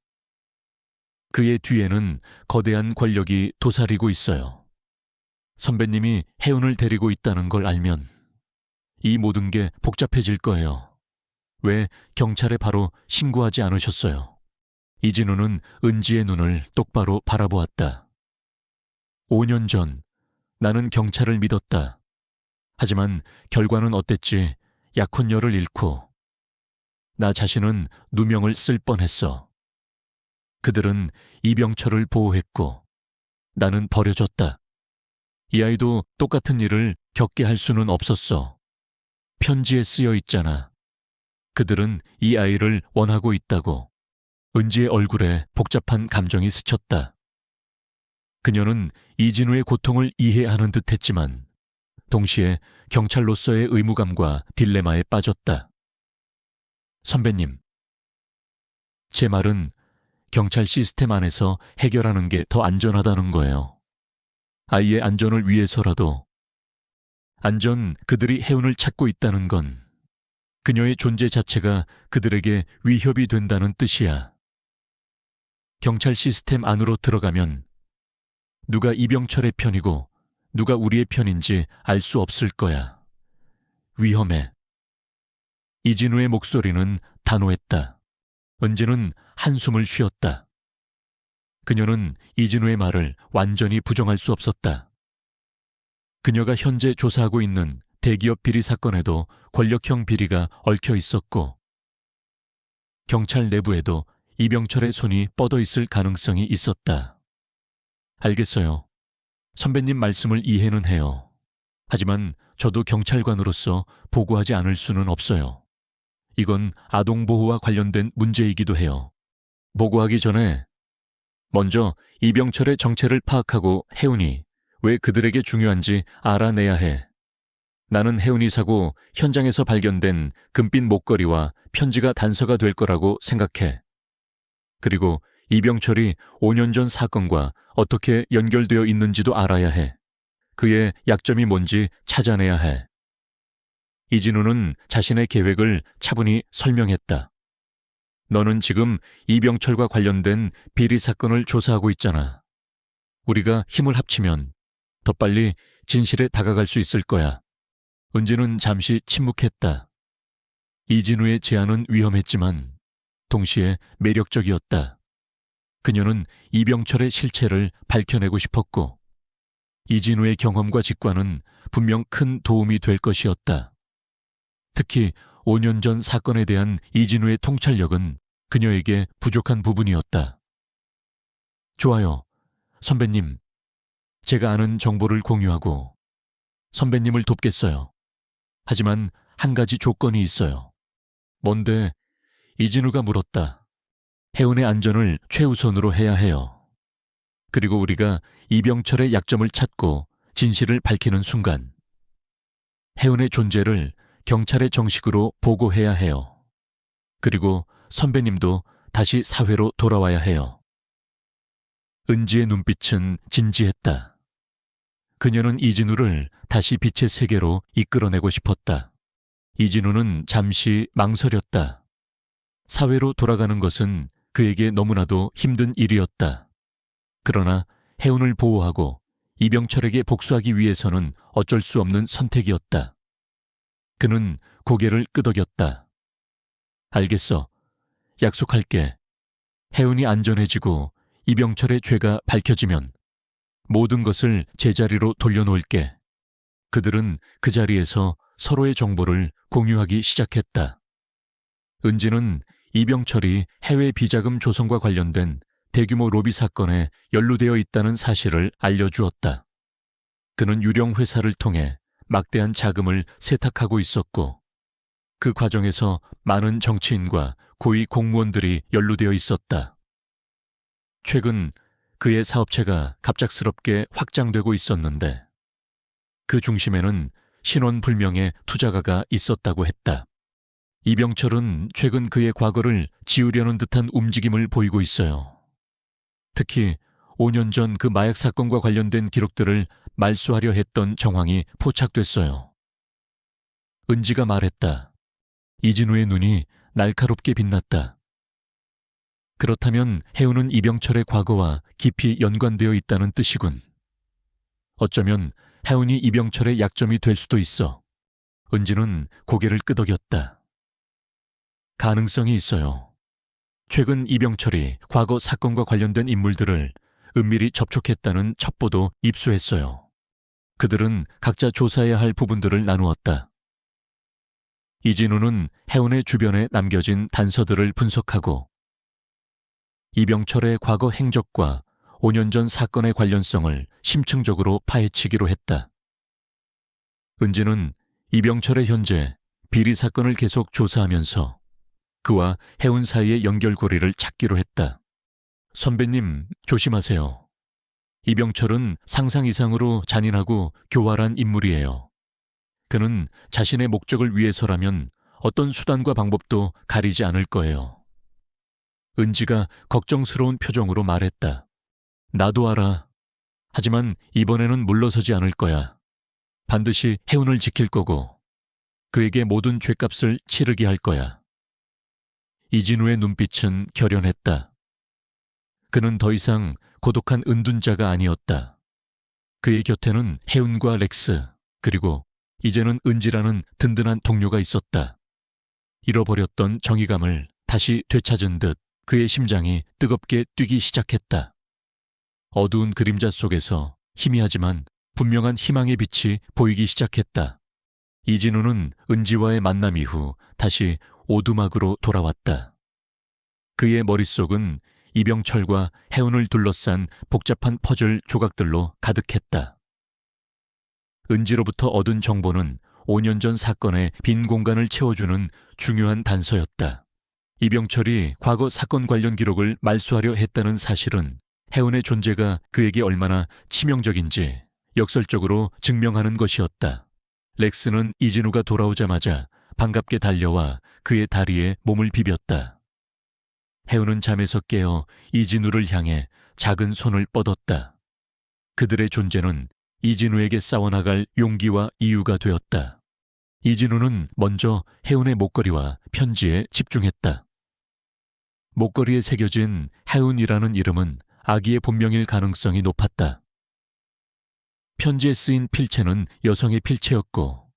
그의 뒤에는 거대한 권력이 도사리고 있어요. 선배님이 혜운을 데리고 있다는 걸 알면 이 모든 게 복잡해질 거예요. 왜 경찰에 바로 신고하지 않으셨어요? 이진우는 은지의 눈을 똑바로 바라보았다. 5년 전 나는 경찰을 믿었다. 하지만 결과는 어땠지? 약혼녀를 잃고 나 자신은 누명을 쓸 뻔했어. 그들은 이병철을 보호했고 나는 버려졌다. 이 아이도 똑같은 일을 겪게 할 수는 없었어. 편지에 쓰여 있잖아. 그들은 이 아이를 원하고 있다고. 은지의 얼굴에 복잡한 감정이 스쳤다. 그녀는 이진우의 고통을 이해하는 듯 했지만 동시에 경찰로서의 의무감과 딜레마에 빠졌다. 선배님, 제 말은 경찰 시스템 안에서 해결하는 게 더 안전하다는 거예요. 아이의 안전을 위해서라도. 그들이 혜운을 찾고 있다는 건 그녀의 존재 자체가 그들에게 위협이 된다는 뜻이야. 경찰 시스템 안으로 들어가면 누가 이병철의 편이고 누가 우리의 편인지 알 수 없을 거야. 위험해. 이진우의 목소리는 단호했다. 은지는 한숨을 쉬었다. 그녀는 이진우의 말을 완전히 부정할 수 없었다. 그녀가 현재 조사하고 있는 대기업 비리 사건에도 권력형 비리가 얽혀 있었고 경찰 내부에도 이병철의 손이 뻗어 있을 가능성이 있었다. 알겠어요. 선배님 말씀을 이해는 해요. 하지만 저도 경찰관으로서 보고하지 않을 수는 없어요. 이건 아동보호와 관련된 문제이기도 해요. 보고하기 전에 먼저 이병철의 정체를 파악하고 혜운이 왜 그들에게 중요한지 알아내야 해. 나는 혜운이 사고 현장에서 발견된 금빛 목걸이와 편지가 단서가 될 거라고 생각해. 그리고 이병철이 5년 전 사건과 어떻게 연결되어 있는지도 알아야 해. 그의 약점이 뭔지 찾아내야 해. 이진우는 자신의 계획을 차분히 설명했다. 너는 지금 이병철과 관련된 비리 사건을 조사하고 있잖아. 우리가 힘을 합치면 더 빨리 진실에 다가갈 수 있을 거야. 은지는 잠시 침묵했다. 이진우의 제안은 위험했지만 동시에 매력적이었다. 그녀는 이병철의 실체를 밝혀내고 싶었고 이진우의 경험과 직관은 분명 큰 도움이 될 것이었다. 특히 5년 전 사건에 대한 이진우의 통찰력은 그녀에게 부족한 부분이었다. 좋아요. 선배님, 제가 아는 정보를 공유하고 선배님을 돕겠어요. 하지만 한 가지 조건이 있어요. 뭔데? 이진우가 물었다. 혜운의 안전을 최우선으로 해야 해요. 그리고 우리가 이병철의 약점을 찾고 진실을 밝히는 순간 혜운의 존재를 경찰에 정식으로 보고해야 해요. 그리고 선배님도 다시 사회로 돌아와야 해요. 은지의 눈빛은 진지했다. 그녀는 이진우를 다시 빛의 세계로 이끌어내고 싶었다. 이진우는 잠시 망설였다. 사회로 돌아가는 것은 그에게 너무나도 힘든 일이었다. 그러나 혜운을 보호하고 이병철에게 복수하기 위해서는 어쩔 수 없는 선택이었다. 그는 고개를 끄덕였다. 알겠어. 약속할게. 혜운이 안전해지고 이병철의 죄가 밝혀지면 모든 것을 제자리로 돌려놓을게. 그들은 그 자리에서 서로의 정보를 공유하기 시작했다. 은지는 이병철이 해외 비자금 조성과 관련된 대규모 로비 사건에 연루되어 있다는 사실을 알려주었다. 그는 유령 회사를 통해 막대한 자금을 세탁하고 있었고 그 과정에서 많은 정치인과 고위 공무원들이 연루되어 있었다. 최근 그의 사업체가 갑작스럽게 확장되고 있었는데 그 중심에는 신원불명의 투자가가 있었다고 했다. 이병철은 최근 그의 과거를 지우려는 듯한 움직임을 보이고 있어요. 특히 5년 전 그 마약 사건과 관련된 기록들을 말소하려 했던 정황이 포착됐어요. 은지가 말했다. 이진우의 눈이 날카롭게 빛났다. 그렇다면 혜운은 이병철의 과거와 깊이 연관되어 있다는 뜻이군. 어쩌면 혜운이 이병철의 약점이 될 수도 있어. 은지는 고개를 끄덕였다. 가능성이 있어요. 최근 이병철이 과거 사건과 관련된 인물들을 은밀히 접촉했다는 첩보도 입수했어요. 그들은 각자 조사해야 할 부분들을 나누었다. 이진우는 혜운의 주변에 남겨진 단서들을 분석하고 이병철의 과거 행적과 5년 전 사건의 관련성을 심층적으로 파헤치기로 했다. 은지는 이병철의 현재 비리 사건을 계속 조사하면서 그와 혜운 사이의 연결고리를 찾기로 했다. 선배님, 조심하세요. 이병철은 상상 이상으로 잔인하고 교활한 인물이에요. 그는 자신의 목적을 위해서라면 어떤 수단과 방법도 가리지 않을 거예요. 은지가 걱정스러운 표정으로 말했다. 나도 알아. 하지만 이번에는 물러서지 않을 거야. 반드시 혜운을 지킬 거고 그에게 모든 죗값을 치르게 할 거야. 이진우의 눈빛은 결연했다. 그는 더 이상 고독한 은둔자가 아니었다. 그의 곁에는 혜운과 렉스, 그리고 이제는 은지라는 든든한 동료가 있었다. 잃어버렸던 정의감을 다시 되찾은 듯 그의 심장이 뜨겁게 뛰기 시작했다. 어두운 그림자 속에서 희미하지만 분명한 희망의 빛이 보이기 시작했다. 이진우는 은지와의 만남 이후 다시 오두막으로 돌아왔다. 그의 머릿속은 이병철과 혜운을 둘러싼 복잡한 퍼즐 조각들로 가득했다. 은지로부터 얻은 정보는 5년 전 사건의 빈 공간을 채워주는 중요한 단서였다. 이병철이 과거 사건 관련 기록을 말소하려 했다는 사실은 혜운의 존재가 그에게 얼마나 치명적인지 역설적으로 증명하는 것이었다. 렉스는 이진우가 돌아오자마자 반갑게 달려와 그의 다리에 몸을 비볐다. 혜운은 잠에서 깨어 이진우를 향해 작은 손을 뻗었다. 그들의 존재는 이진우에게 싸워나갈 용기와 이유가 되었다. 이진우는 먼저 혜운의 목걸이와 편지에 집중했다. 목걸이에 새겨진 혜운이라는 이름은 아기의 본명일 가능성이 높았다. 편지에 쓰인 필체는 여성의 필체였고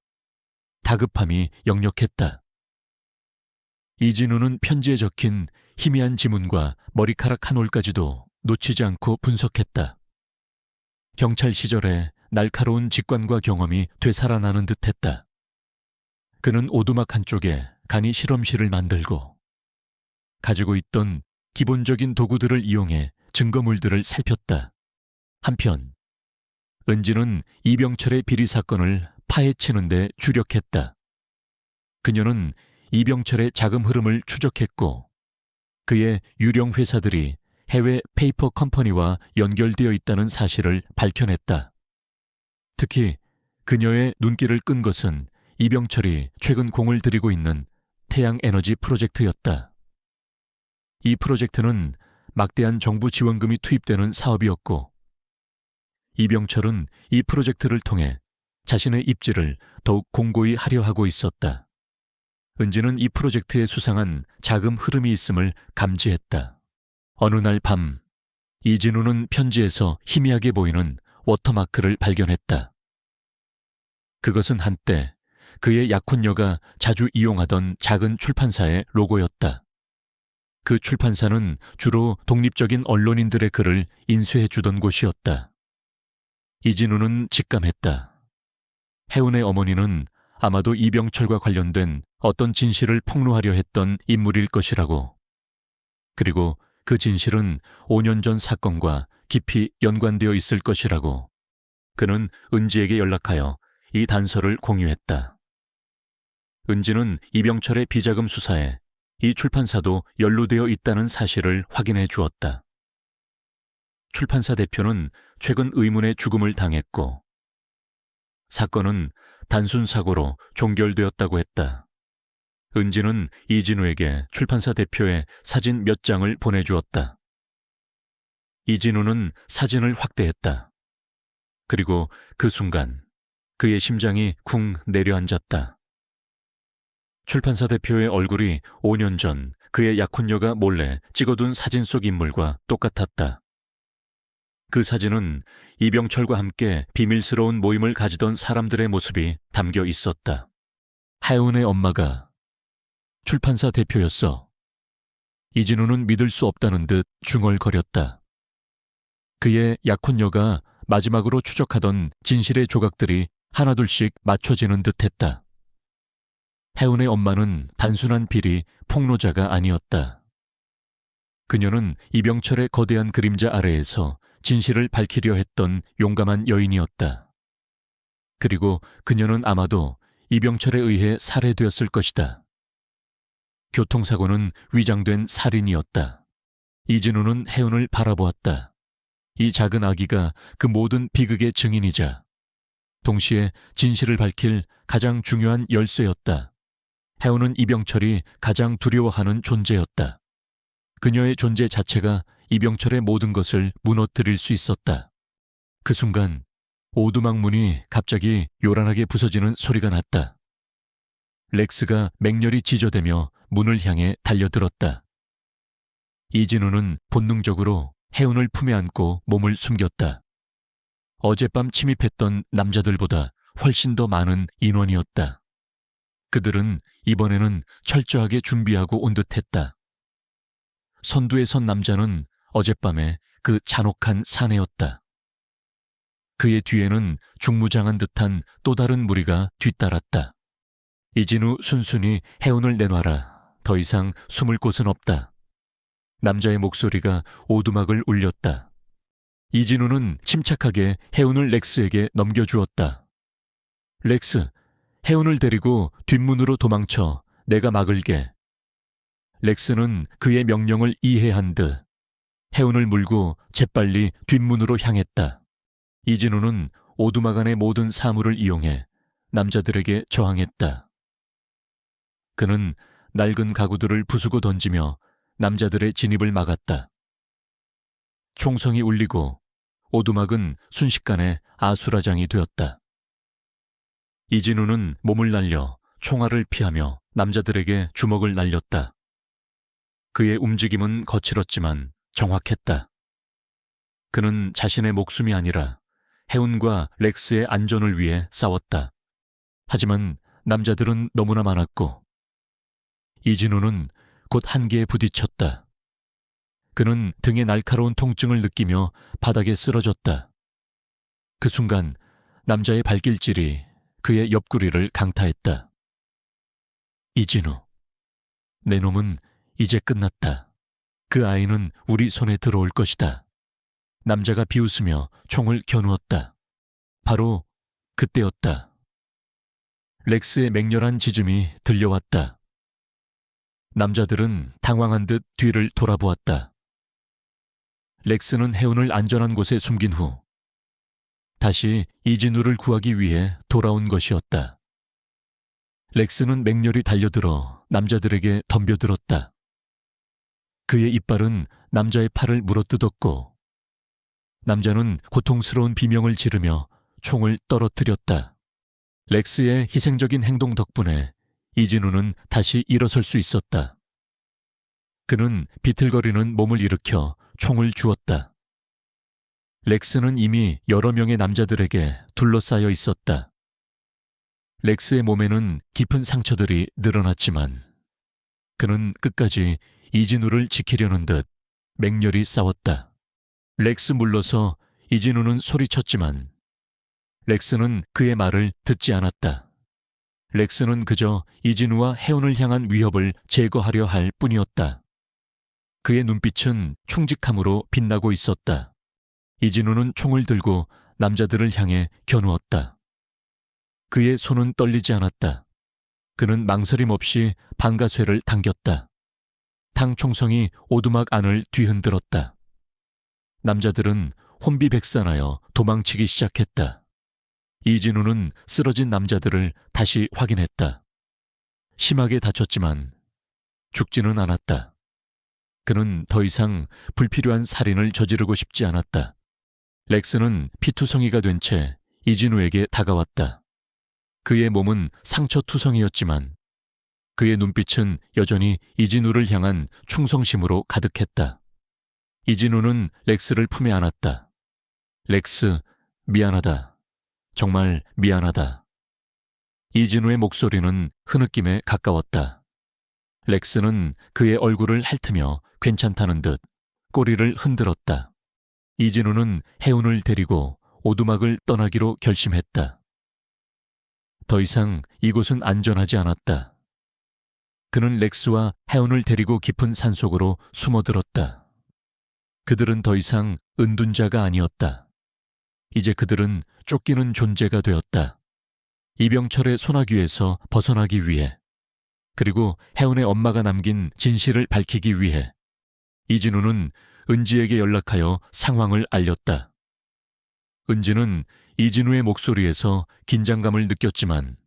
다급함이 역력했다. 이진우는 편지에 적힌 희미한 지문과 머리카락 한 올까지도 놓치지 않고 분석했다. 경찰 시절의 날카로운 직관과 경험이 되살아나는 듯했다. 그는 오두막 한쪽에 간이 실험실을 만들고 가지고 있던 기본적인 도구들을 이용해 증거물들을 살폈다. 한편 은지는 이병철의 비리 사건을 파헤치는 데 주력했다. 그녀는 이병철의 자금 흐름을 추적했고 그의 유령 회사들이 해외 페이퍼 컴퍼니와 연결되어 있다는 사실을 밝혀냈다. 특히 그녀의 눈길을 끈 것은 이병철이 최근 공을 들이고 있는 태양에너지 프로젝트였다. 이 프로젝트는 막대한 정부 지원금이 투입되는 사업이었고 이병철은 이 프로젝트를 통해 자신의 입지를 더욱 공고히 하려 하고 있었다. 은지는 이 프로젝트에 수상한 자금 흐름이 있음을 감지했다. 어느 날 밤, 이진우는 편지에서 희미하게 보이는 워터마크를 발견했다. 그것은 한때 그의 약혼녀가 자주 이용하던 작은 출판사의 로고였다. 그 출판사는 주로 독립적인 언론인들의 글을 인쇄해주던 곳이었다. 이진우는 직감했다. 혜운의 어머니는 아마도 이병철과 관련된 어떤 진실을 폭로하려 했던 인물일 것이라고. 그리고 그 진실은 5년 전 사건과 깊이 연관되어 있을 것이라고. 그는 은지에게 연락하여 이 단서를 공유했다. 은지는 이병철의 비자금 수사에 이 출판사도 연루되어 있다는 사실을 확인해 주었다. 출판사 대표는 최근 의문의 죽음을 당했고 사건은 단순 사고로 종결되었다고 했다. 은지는 이진우에게 출판사 대표의 사진 몇 장을 보내주었다. 이진우는 사진을 확대했다. 그리고 그 순간 그의 심장이 쿵 내려앉았다. 출판사 대표의 얼굴이 5년 전 그의 약혼녀가 몰래 찍어둔 사진 속 인물과 똑같았다. 그 사진은 이병철과 함께 비밀스러운 모임을 가지던 사람들의 모습이 담겨 있었다. 하윤의 엄마가 출판사 대표였어. 이진우는 믿을 수 없다는 듯 중얼거렸다. 그의 약혼녀가 마지막으로 추적하던 진실의 조각들이 하나둘씩 맞춰지는 듯했다. 하윤의 엄마는 단순한 비리, 폭로자가 아니었다. 그녀는 이병철의 거대한 그림자 아래에서 진실을 밝히려 했던 용감한 여인이었다. 그리고 그녀는 아마도 이병철에 의해 살해되었을 것이다. 교통사고는 위장된 살인이었다. 이진우는 해운을 바라보았다. 이 작은 아기가 그 모든 비극의 증인이자 동시에 진실을 밝힐 가장 중요한 열쇠였다. 해운은 이병철이 가장 두려워하는 존재였다. 그녀의 존재 자체가 이병철의 모든 것을 무너뜨릴 수 있었다. 그 순간 오두막 문이 갑자기 요란하게 부서지는 소리가 났다. 렉스가 맹렬히 지저대며 문을 향해 달려들었다. 이진우는 본능적으로 해운을 품에 안고 몸을 숨겼다. 어젯밤 침입했던 남자들보다 훨씬 더 많은 인원이었다. 그들은 이번에는 철저하게 준비하고 온 듯했다. 선두에 선 남자는 어젯밤에 그 잔혹한 사내였다. 그의 뒤에는 중무장한 듯한 또 다른 무리가 뒤따랐다. 이진우 순순히 해운을 내놔라. 더 이상 숨을 곳은 없다. 남자의 목소리가 오두막을 울렸다. 이진우는 침착하게 해운을 렉스에게 넘겨주었다. 렉스, 해운을 데리고 뒷문으로 도망쳐. 내가 막을게. 렉스는 그의 명령을 이해한 듯 해운을 물고 재빨리 뒷문으로 향했다. 이진우는 오두막 안의 모든 사물을 이용해 남자들에게 저항했다. 그는 낡은 가구들을 부수고 던지며 남자들의 진입을 막았다. 총성이 울리고 오두막은 순식간에 아수라장이 되었다. 이진우는 몸을 날려 총알을 피하며 남자들에게 주먹을 날렸다. 그의 움직임은 거칠었지만 정확했다. 그는 자신의 목숨이 아니라 해운과 렉스의 안전을 위해 싸웠다. 하지만 남자들은 너무나 많았고 이진우는 곧 한계에 부딪혔다. 그는 등에 날카로운 통증을 느끼며 바닥에 쓰러졌다. 그 순간 남자의 발길질이 그의 옆구리를 강타했다. 이진우, 내 놈은 이제 끝났다. 그 아이는 우리 손에 들어올 것이다. 남자가 비웃으며 총을 겨누었다. 바로 그때였다. 렉스의 맹렬한 짖음이 들려왔다. 남자들은 당황한 듯 뒤를 돌아보았다. 렉스는 해운을 안전한 곳에 숨긴 후 다시 이진우를 구하기 위해 돌아온 것이었다. 렉스는 맹렬히 달려들어 남자들에게 덤벼들었다. 그의 이빨은 남자의 팔을 물어뜯었고 남자는 고통스러운 비명을 지르며 총을 떨어뜨렸다. 렉스의 희생적인 행동 덕분에 이진우는 다시 일어설 수 있었다. 그는 비틀거리는 몸을 일으켜 총을 주었다. 렉스는 이미 여러 명의 남자들에게 둘러싸여 있었다. 렉스의 몸에는 깊은 상처들이 늘어났지만 그는 끝까지 이진우를 지키려는 듯 맹렬히 싸웠다. 렉스 물러서 이진우는 소리쳤지만 렉스는 그의 말을 듣지 않았다. 렉스는 그저 이진우와 해운을 향한 위협을 제거하려 할 뿐이었다. 그의 눈빛은 충직함으로 빛나고 있었다. 이진우는 총을 들고 남자들을 향해 겨누었다. 그의 손은 떨리지 않았다. 그는 망설임 없이 방가쇠를 당겼다. 탕총성이 오두막 안을 뒤흔들었다. 남자들은 혼비백산하여 도망치기 시작했다. 이진우는 쓰러진 남자들을 다시 확인했다. 심하게 다쳤지만 죽지는 않았다. 그는 더 이상 불필요한 살인을 저지르고 싶지 않았다. 렉스는 피투성이가 된 채 이진우에게 다가왔다. 그의 몸은 상처투성이었지만 그의 눈빛은 여전히 이진우를 향한 충성심으로 가득했다. 이진우는 렉스를 품에 안았다. 렉스, 미안하다. 정말 미안하다. 이진우의 목소리는 흐느낌에 가까웠다. 렉스는 그의 얼굴을 핥으며 괜찮다는 듯 꼬리를 흔들었다. 이진우는 해운을 데리고 오두막을 떠나기로 결심했다. 더 이상 이곳은 안전하지 않았다. 그는 렉스와 해운을 데리고 깊은 산속으로 숨어들었다. 그들은 더 이상 은둔자가 아니었다. 이제 그들은 쫓기는 존재가 되었다. 이병철의 소나귀에서 벗어나기 위해, 그리고 해운의 엄마가 남긴 진실을 밝히기 위해 이진우는 은지에게 연락하여 상황을 알렸다. 은지는 이진우의 목소리에서 긴장감을 느꼈지만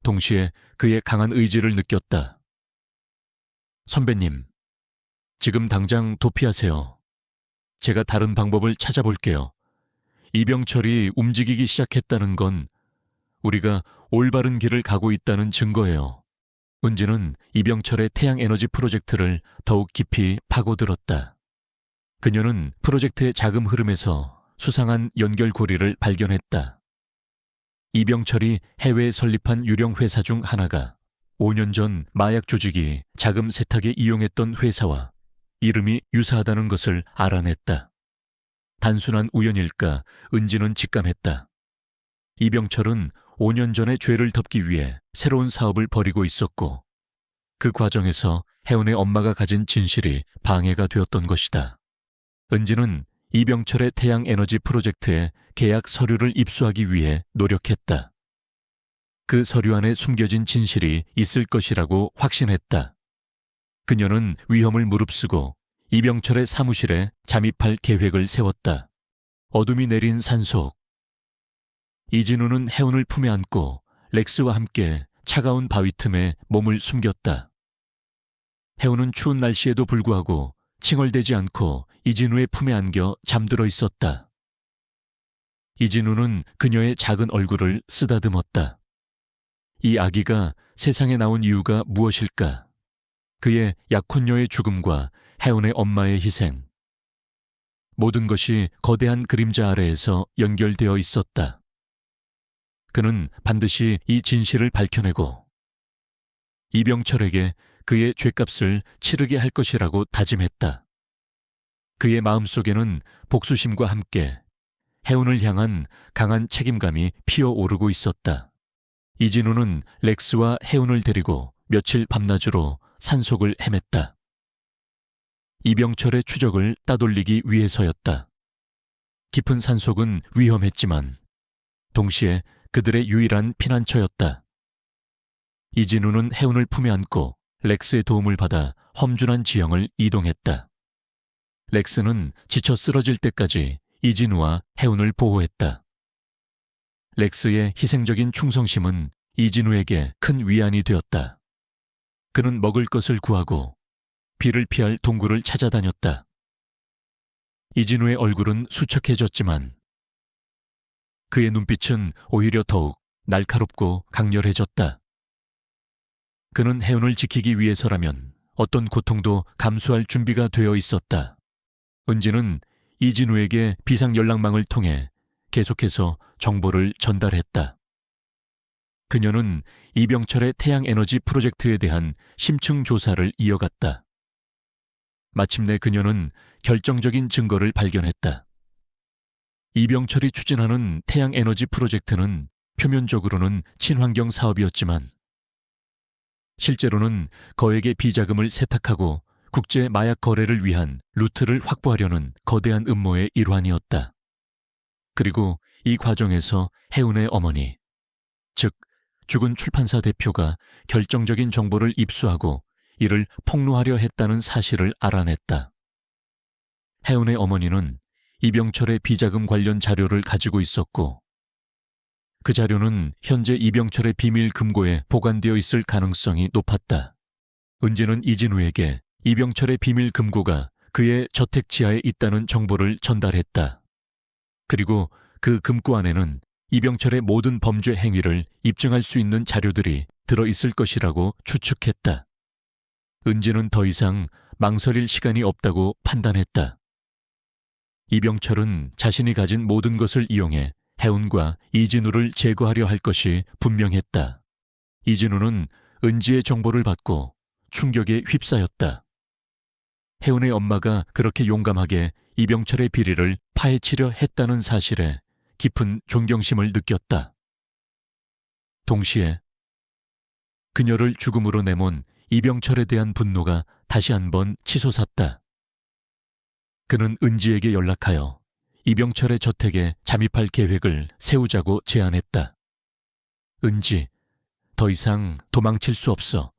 동시에 그의 강한 의지를 느꼈다. 선배님, 지금 당장 도피하세요. 제가 다른 방법을 찾아볼게요. 이병철이 움직이기 시작했다는 건 우리가 올바른 길을 가고 있다는 증거예요. 은지는 이병철의 태양에너지 프로젝트를 더욱 깊이 파고들었다. 그녀는 프로젝트의 자금 흐름에서 수상한 연결고리를 발견했다. 이병철이 해외에 설립한 유령 회사 중 하나가 5년 전 마약 조직이 자금 세탁에 이용했던 회사와 이름이 유사하다는 것을 알아냈다. 단순한 우연일까 은지는 직감했다. 이병철은 5년 전에 죄를 덮기 위해 새로운 사업을 벌이고 있었고 그 과정에서 해운의 엄마가 가진 진실이 방해가 되었던 것이다. 은지는 이병철의 태양에너지 프로젝트에 계약 서류를 입수하기 위해 노력했다. 그 서류 안에 숨겨진 진실이 있을 것이라고 확신했다. 그녀는 위험을 무릅쓰고 이병철의 사무실에 잠입할 계획을 세웠다. 어둠이 내린 산속. 이진우는 해운을 품에 안고 렉스와 함께 차가운 바위 틈에 몸을 숨겼다. 해운은 추운 날씨에도 불구하고 칭얼대지 않고 이진우의 품에 안겨 잠들어 있었다. 이진우는 그녀의 작은 얼굴을 쓰다듬었다. 이 아기가 세상에 나온 이유가 무엇일까? 그의 약혼녀의 죽음과 해운의 엄마의 희생. 모든 것이 거대한 그림자 아래에서 연결되어 있었다. 그는 반드시 이 진실을 밝혀내고 이병철에게 그의 죗값을 치르게 할 것이라고 다짐했다. 그의 마음속에는 복수심과 함께 해운을 향한 강한 책임감이 피어오르고 있었다. 이진우는 렉스와 해운을 데리고 며칠 밤낮으로 산속을 헤맸다. 이병철의 추적을 따돌리기 위해서였다. 깊은 산속은 위험했지만 동시에 그들의 유일한 피난처였다. 이진우는 해운을 품에 안고 렉스의 도움을 받아 험준한 지형을 이동했다. 렉스는 지쳐 쓰러질 때까지 이진우와 해운을 보호했다. 렉스의 희생적인 충성심은 이진우에게 큰 위안이 되었다. 그는 먹을 것을 구하고 비를 피할 동굴을 찾아다녔다. 이진우의 얼굴은 수척해졌지만 그의 눈빛은 오히려 더욱 날카롭고 강렬해졌다. 그는 해운을 지키기 위해서라면 어떤 고통도 감수할 준비가 되어 있었다. 은지는 이진우에게 비상 연락망을 통해 계속해서 정보를 전달했다. 그녀는 이병철의 태양에너지 프로젝트에 대한 심층 조사를 이어갔다. 마침내 그녀는 결정적인 증거를 발견했다. 이병철이 추진하는 태양에너지 프로젝트는 표면적으로는 친환경 사업이었지만 실제로는 거액의 비자금을 세탁하고 국제 마약 거래를 위한 루트를 확보하려는 거대한 음모의 일환이었다. 그리고 이 과정에서 해운의 어머니, 즉 죽은 출판사 대표가 결정적인 정보를 입수하고 이를 폭로하려 했다는 사실을 알아냈다. 해운의 어머니는 이병철의 비자금 관련 자료를 가지고 있었고 그 자료는 현재 이병철의 비밀 금고에 보관되어 있을 가능성이 높았다. 은지는 이진우에게 이병철의 비밀 금고가 그의 저택 지하에 있다는 정보를 전달했다. 그리고 그 금고 안에는 이병철의 모든 범죄 행위를 입증할 수 있는 자료들이 들어있을 것이라고 추측했다. 은지는 더 이상 망설일 시간이 없다고 판단했다. 이병철은 자신이 가진 모든 것을 이용해 해운과 이진우를 제거하려 할 것이 분명했다. 이진우는 은지의 정보를 받고 충격에 휩싸였다. 해운의 엄마가 그렇게 용감하게 이병철의 비리를 파헤치려 했다는 사실에 깊은 존경심을 느꼈다. 동시에 그녀를 죽음으로 내몬 이병철에 대한 분노가 다시 한번 치솟았다. 그는 은지에게 연락하여 이병철의 저택에 잠입할 계획을 세우자고 제안했다. 은지, 더 이상 도망칠 수 없어.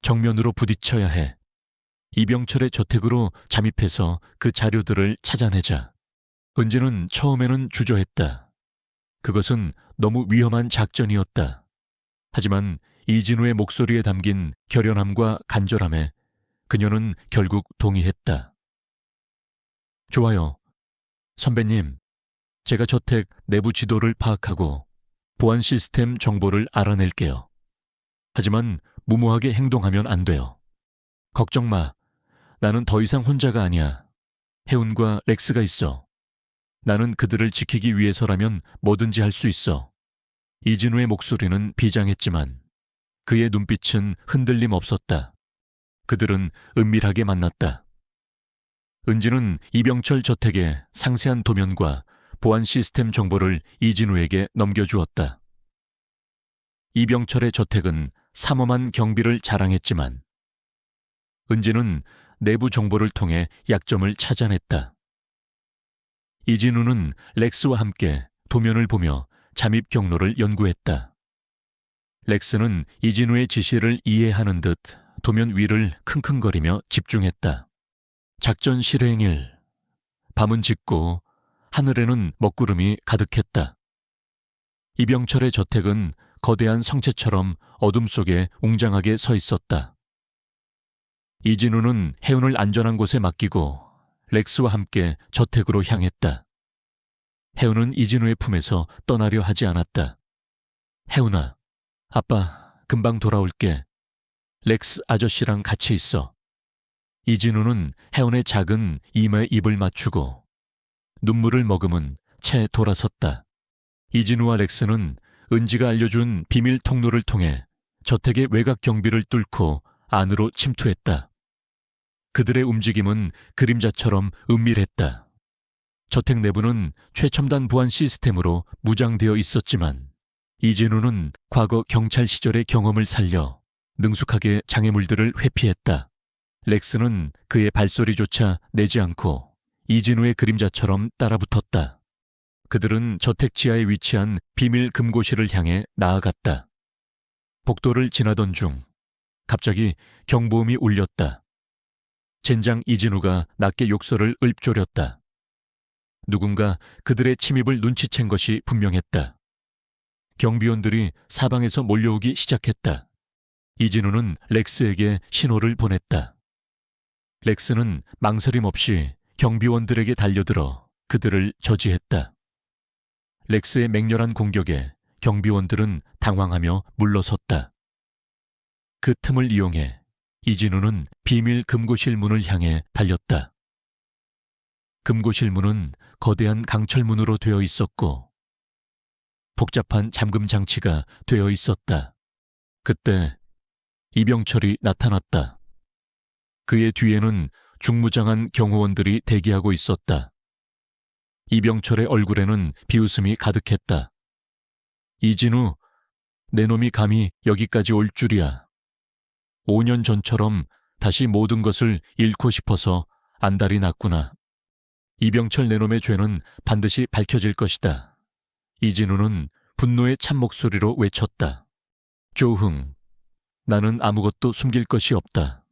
정면으로 부딪혀야 해. 이병철의 저택으로 잠입해서 그 자료들을 찾아내자. 은지는 처음에는 주저했다. 그것은 너무 위험한 작전이었다. 하지만 이진우의 목소리에 담긴 결연함과 간절함에 그녀는 결국 동의했다. 좋아요. 선배님, 제가 저택 내부 지도를 파악하고 보안 시스템 정보를 알아낼게요. 하지만 무모하게 행동하면 안 돼요. 걱정 마. 나는 더 이상 혼자가 아니야. 해운과 렉스가 있어. 나는 그들을 지키기 위해서라면 뭐든지 할 수 있어. 이진우의 목소리는 비장했지만 그의 눈빛은 흔들림 없었다. 그들은 은밀하게 만났다. 은지는 이병철 저택의 상세한 도면과 보안 시스템 정보를 이진우에게 넘겨주었다. 이병철의 저택은 삼엄한 경비를 자랑했지만 은지는 내부 정보를 통해 약점을 찾아냈다. 이진우는 렉스와 함께 도면을 보며 잠입 경로를 연구했다. 렉스는 이진우의 지시를 이해하는 듯 도면 위를 킁킁거리며 집중했다. 작전 실행일. 밤은 짙고 하늘에는 먹구름이 가득했다. 이병철의 저택은 거대한 성체처럼 어둠 속에 웅장하게 서 있었다. 이진우는 해운을 안전한 곳에 맡기고 렉스와 함께 저택으로 향했다. 해운은 이진우의 품에서 떠나려 하지 않았다. 해운아, 아빠 금방 돌아올게. 렉스 아저씨랑 같이 있어. 이진우는 해운의 작은 이마에 입을 맞추고 눈물을 머금은 채 돌아섰다. 이진우와 렉스는 은지가 알려준 비밀 통로를 통해 저택의 외곽 경비를 뚫고 안으로 침투했다. 그들의 움직임은 그림자처럼 은밀했다. 저택 내부는 최첨단 보안 시스템으로 무장되어 있었지만 이진우는 과거 경찰 시절의 경험을 살려 능숙하게 장애물들을 회피했다. 렉스는 그의 발소리조차 내지 않고 이진우의 그림자처럼 따라붙었다. 그들은 저택 지하에 위치한 비밀 금고실을 향해 나아갔다. 복도를 지나던 중 갑자기 경보음이 울렸다. 젠장 이진우가 낮게 욕설을 읊조렸다. 누군가 그들의 침입을 눈치챈 것이 분명했다. 경비원들이 사방에서 몰려오기 시작했다. 이진우는 렉스에게 신호를 보냈다. 렉스는 망설임 없이 경비원들에게 달려들어 그들을 저지했다. 렉스의 맹렬한 공격에 경비원들은 당황하며 물러섰다. 그 틈을 이용해 이진우는 비밀 금고실 문을 향해 달렸다. 금고실 문은 거대한 강철문으로 되어 있었고 복잡한 잠금 장치가 되어 있었다. 그때 이병철이 나타났다. 그의 뒤에는 중무장한 경호원들이 대기하고 있었다. 이병철의 얼굴에는 비웃음이 가득했다. 이진우, 내 놈이 감히 여기까지 올 줄이야. 5년 전처럼 다시 모든 것을 잃고 싶어서 안달이 났구나. 이병철 내 놈의 죄는 반드시 밝혀질 것이다. 이진우는 분노의 찬 목소리로 외쳤다. 조흥, 나는 아무것도 숨길 것이 없다.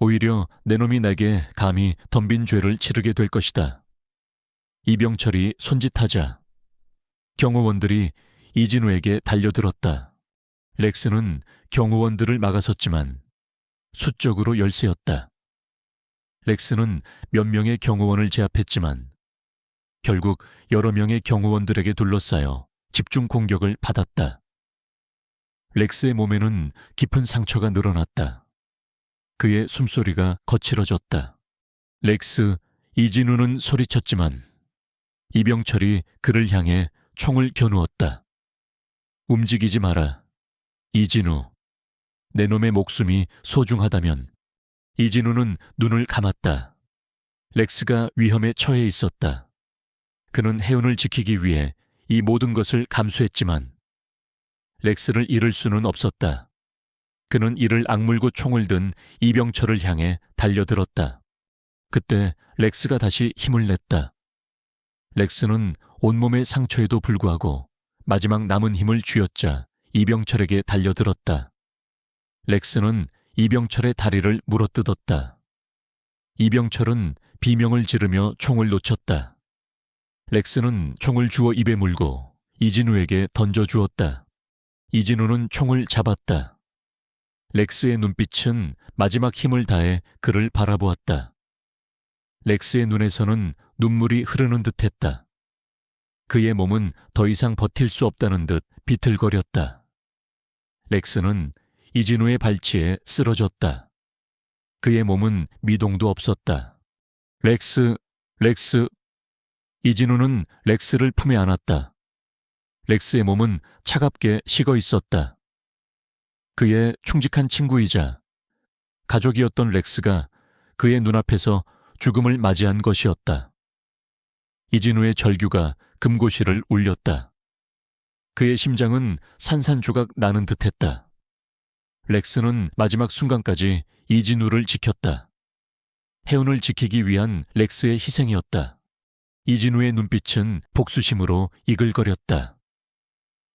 오히려 내 놈이 내게 감히 덤빈 죄를 치르게 될 것이다. 이병철이 손짓하자 경호원들이 이진우에게 달려들었다. 렉스는 경호원들을 막아섰지만 수적으로 열세였다. 렉스는 몇 명의 경호원을 제압했지만 결국 여러 명의 경호원들에게 둘러싸여 집중 공격을 받았다. 렉스의 몸에는 깊은 상처가 늘어났다. 그의 숨소리가 거칠어졌다. 렉스, 이진우는 소리쳤지만 이병철이 그를 향해 총을 겨누었다. 움직이지 마라. 이진우. 내 놈의 목숨이 소중하다면. 이진우는 눈을 감았다. 렉스가 위험에 처해 있었다. 그는 혜운을 지키기 위해 이 모든 것을 감수했지만 렉스를 잃을 수는 없었다. 그는 이를 악물고 총을 든 이병철을 향해 달려들었다. 그때 렉스가 다시 힘을 냈다. 렉스는 온몸의 상처에도 불구하고 마지막 남은 힘을 쥐어짜 이병철에게 달려들었다. 렉스는 이병철의 다리를 물어뜯었다. 이병철은 비명을 지르며 총을 놓쳤다. 렉스는 총을 주워 입에 물고 이진우에게 던져주었다. 이진우는 총을 잡았다. 렉스의 눈빛은 마지막 힘을 다해 그를 바라보았다. 렉스의 눈에서는 눈물이 흐르는 듯했다. 그의 몸은 더 이상 버틸 수 없다는 듯 비틀거렸다. 렉스는 이진우의 발치에 쓰러졌다. 그의 몸은 미동도 없었다. 렉스. 이진우는 렉스를 품에 안았다. 렉스의 몸은 차갑게 식어 있었다. 그의 충직한 친구이자 가족이었던 렉스가 그의 눈앞에서 죽음을 맞이한 것이었다. 이진우의 절규가 금고실을 울렸다. 그의 심장은 산산조각 나는 듯했다. 렉스는 마지막 순간까지 이진우를 지켰다. 혜운을 지키기 위한 렉스의 희생이었다. 이진우의 눈빛은 복수심으로 이글거렸다.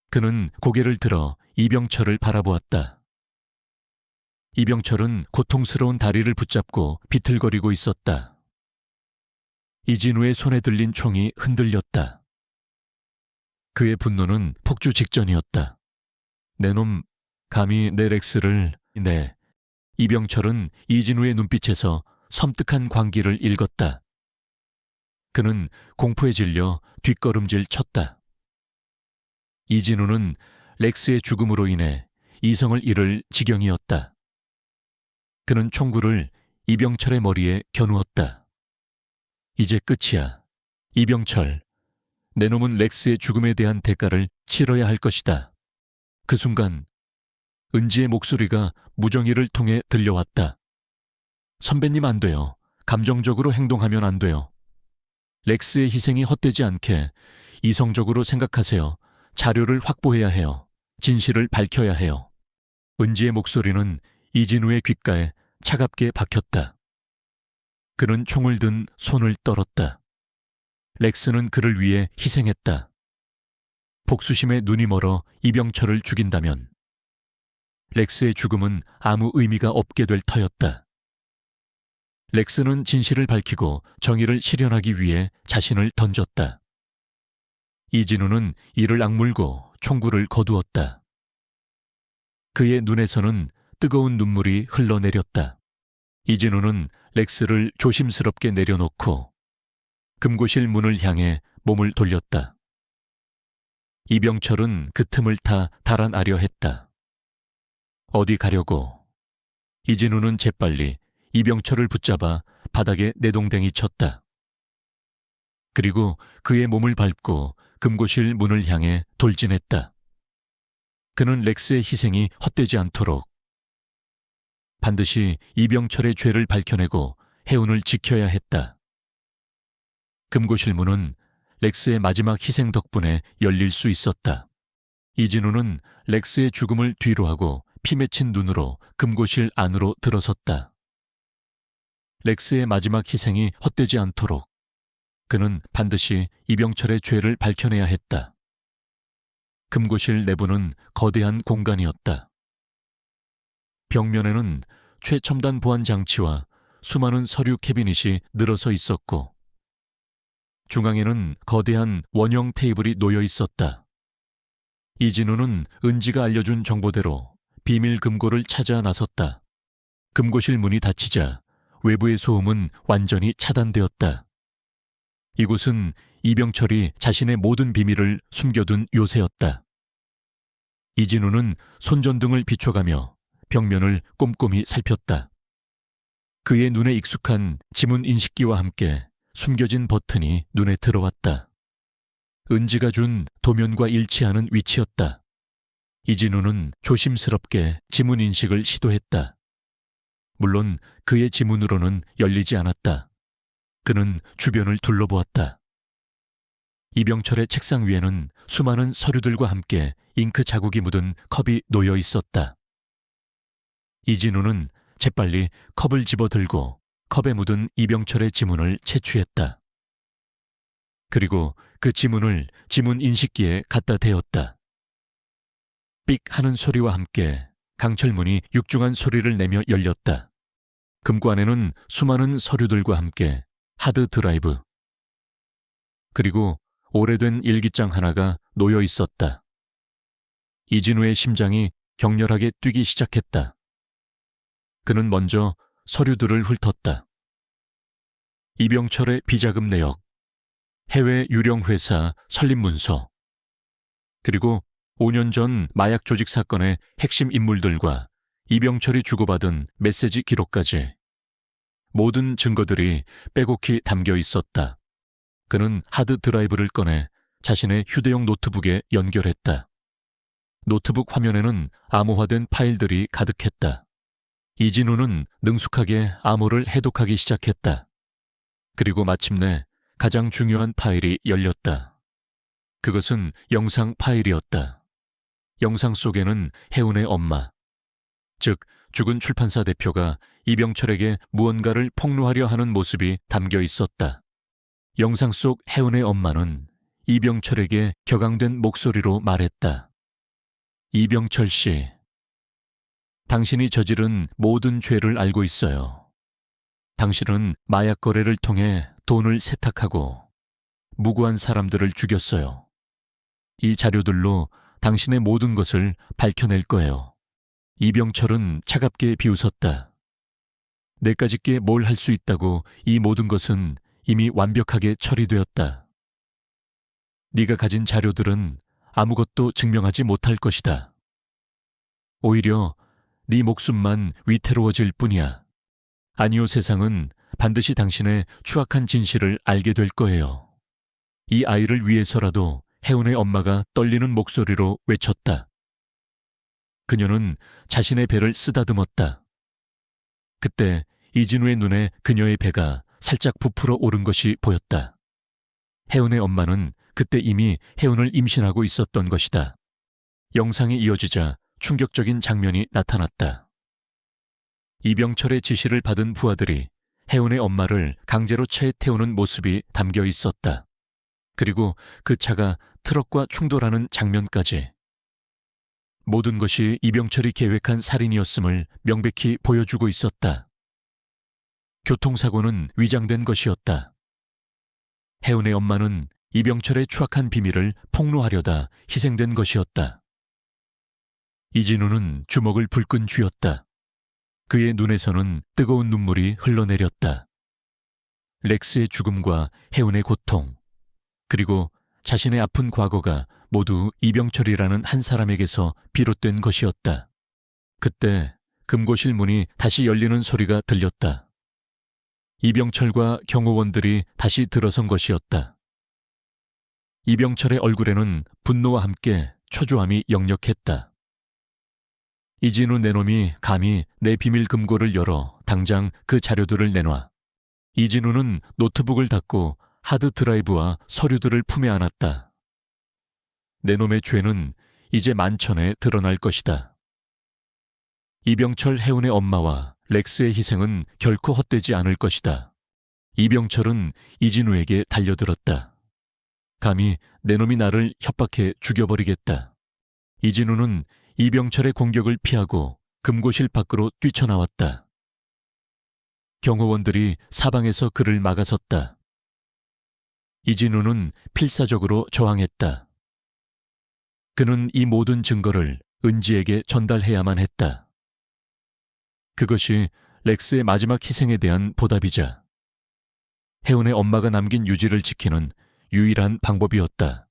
그는 고개를 들어 이병철을 바라보았다. 이병철은 고통스러운 다리를 붙잡고 비틀거리고 있었다. 이진우의 손에 들린 총이 흔들렸다. 그의 분노는 폭주 직전이었다. 내 놈, 감히 내 렉스를... 네. 이병철은 이진우의 눈빛에서 섬뜩한 광기를 읽었다. 그는 공포에 질려 뒷걸음질 쳤다. 이진우는 렉스의 죽음으로 인해 이성을 잃을 지경이었다. 그는 총구를 이병철의 머리에 겨누었다. 이제 끝이야. 이병철, 내 놈은 렉스의 죽음에 대한 대가를 치러야 할 것이다. 그 순간 은지의 목소리가 무정이를 통해 들려왔다. 선배님 안 돼요. 감정적으로 행동하면 안 돼요. 렉스의 희생이 헛되지 않게 이성적으로 생각하세요. 자료를 확보해야 해요. 진실을 밝혀야 해요. 은지의 목소리는 이진우의 귓가에 차갑게 박혔다. 그는 총을 든 손을 떨었다. 렉스는 그를 위해 희생했다. 복수심에 눈이 멀어 이병철을 죽인다면 렉스의 죽음은 아무 의미가 없게 될 터였다. 렉스는 진실을 밝히고 정의를 실현하기 위해 자신을 던졌다. 이진우는 이를 악물고 총구를 거두었다. 그의 눈에서는 뜨거운 눈물이 흘러내렸다. 이진우는 렉스를 조심스럽게 내려놓고 금고실 문을 향해 몸을 돌렸다. 이병철은 그 틈을 타 달아나려 했다. 어디 가려고? 이진우는 재빨리 이병철을 붙잡아 바닥에 내동댕이 쳤다. 그리고 그의 몸을 밟고 금고실 문을 향해 돌진했다. 그는 렉스의 희생이 헛되지 않도록 반드시 이병철의 죄를 밝혀내고 혜운을 지켜야 했다. 금고실 문은 렉스의 마지막 희생 덕분에 열릴 수 있었다. 이진우는 렉스의 죽음을 뒤로하고 피 맺힌 눈으로 금고실 안으로 들어섰다. 렉스의 마지막 희생이 헛되지 않도록 그는 반드시 이병철의 죄를 밝혀내야 했다. 금고실 내부는 거대한 공간이었다. 벽면에는 최첨단 보안 장치와 수많은 서류 캐비닛이 늘어서 있었고 중앙에는 거대한 원형 테이블이 놓여 있었다. 이진우는 은지가 알려준 정보대로 비밀 금고를 찾아 나섰다. 금고실 문이 닫히자 외부의 소음은 완전히 차단되었다. 이곳은 이병철이 자신의 모든 비밀을 숨겨둔 요새였다. 이진우는 손전등을 비춰가며 벽면을 꼼꼼히 살폈다. 그의 눈에 익숙한 지문 인식기와 함께 숨겨진 버튼이 눈에 들어왔다. 은지가 준 도면과 일치하는 위치였다. 이진우는 조심스럽게 지문 인식을 시도했다. 물론 그의 지문으로는 열리지 않았다. 그는 주변을 둘러보았다. 이병철의 책상 위에는 수많은 서류들과 함께 잉크 자국이 묻은 컵이 놓여 있었다. 이진우는 재빨리 컵을 집어들고 컵에 묻은 이병철의 지문을 채취했다. 그리고 그 지문을 지문 인식기에 갖다 대었다. 삑 하는 소리와 함께 강철문이 육중한 소리를 내며 열렸다. 금고 안에는 수많은 서류들과 함께 하드 드라이브, 그리고 오래된 일기장 하나가 놓여 있었다. 이진우의 심장이 격렬하게 뛰기 시작했다. 그는 먼저 서류들을 훑었다. 이병철의 비자금 내역, 해외 유령 회사 설립 문서, 그리고 5년 전 마약 조직 사건의 핵심 인물들과 이병철이 주고받은 메시지 기록까지 모든 증거들이 빼곡히 담겨 있었다. 그는 하드 드라이브를 꺼내 자신의 휴대용 노트북에 연결했다. 노트북 화면에는 암호화된 파일들이 가득했다. 이진우는 능숙하게 암호를 해독하기 시작했다. 그리고 마침내 가장 중요한 파일이 열렸다. 그것은 영상 파일이었다. 영상 속에는 혜운의 엄마, 즉 죽은 출판사 대표가 이병철에게 무언가를 폭로하려 하는 모습이 담겨 있었다. 영상 속 혜운의 엄마는 이병철에게 격앙된 목소리로 말했다. 이병철 씨, 당신이 저지른 모든 죄를 알고 있어요. 당신은 마약 거래를 통해 돈을 세탁하고 무고한 사람들을 죽였어요. 이 자료들로 당신의 모든 것을 밝혀낼 거예요. 이병철은 차갑게 비웃었다. 내까짓게 뭘 할 수 있다고 이 모든 것은 이미 완벽하게 처리되었다. 네가 가진 자료들은 아무것도 증명하지 못할 것이다. 오히려 네 목숨만 위태로워질 뿐이야. 아니요, 세상은 반드시 당신의 추악한 진실을 알게 될 거예요. 이 아이를 위해서라도 혜운의 엄마가 떨리는 목소리로 외쳤다. 그녀는 자신의 배를 쓰다듬었다. 그때 이진우의 눈에 그녀의 배가 살짝 부풀어 오른 것이 보였다. 혜운의 엄마는 그때 이미 혜운을 임신하고 있었던 것이다. 영상이 이어지자 충격적인 장면이 나타났다. 이병철의 지시를 받은 부하들이 혜운의 엄마를 강제로 차에 태우는 모습이 담겨 있었다. 그리고 그 차가 트럭과 충돌하는 장면까지. 모든 것이 이병철이 계획한 살인이었음을 명백히 보여주고 있었다. 교통사고는 위장된 것이었다. 혜운의 엄마는 이병철의 추악한 비밀을 폭로하려다 희생된 것이었다. 이진우는 주먹을 불끈 쥐었다. 그의 눈에서는 뜨거운 눈물이 흘러내렸다. 렉스의 죽음과 혜운의 고통, 그리고 자신의 아픈 과거가 모두 이병철이라는 한 사람에게서 비롯된 것이었다. 그때 금고실 문이 다시 열리는 소리가 들렸다. 이병철과 경호원들이 다시 들어선 것이었다. 이병철의 얼굴에는 분노와 함께 초조함이 역력했다. 이진우 내놈이 감히 내 비밀 금고를 열어 당장 그 자료들을 내놔. 이진우는 노트북을 닫고 하드 드라이브와 서류들을 품에 안았다. 내놈의 죄는 이제 만천에 드러날 것이다. 이병철 혜운의 엄마와 렉스의 희생은 결코 헛되지 않을 것이다. 이병철은 이진우에게 달려들었다. 감히 내놈이 나를 협박해 죽여버리겠다. 이진우는 이병철의 공격을 피하고 금고실 밖으로 뛰쳐나왔다. 경호원들이 사방에서 그를 막아섰다. 이진우는 필사적으로 저항했다. 그는 이 모든 증거를 은지에게 전달해야만 했다. 그것이 렉스의 마지막 희생에 대한 보답이자 혜운의 엄마가 남긴 유지를 지키는 유일한 방법이었다.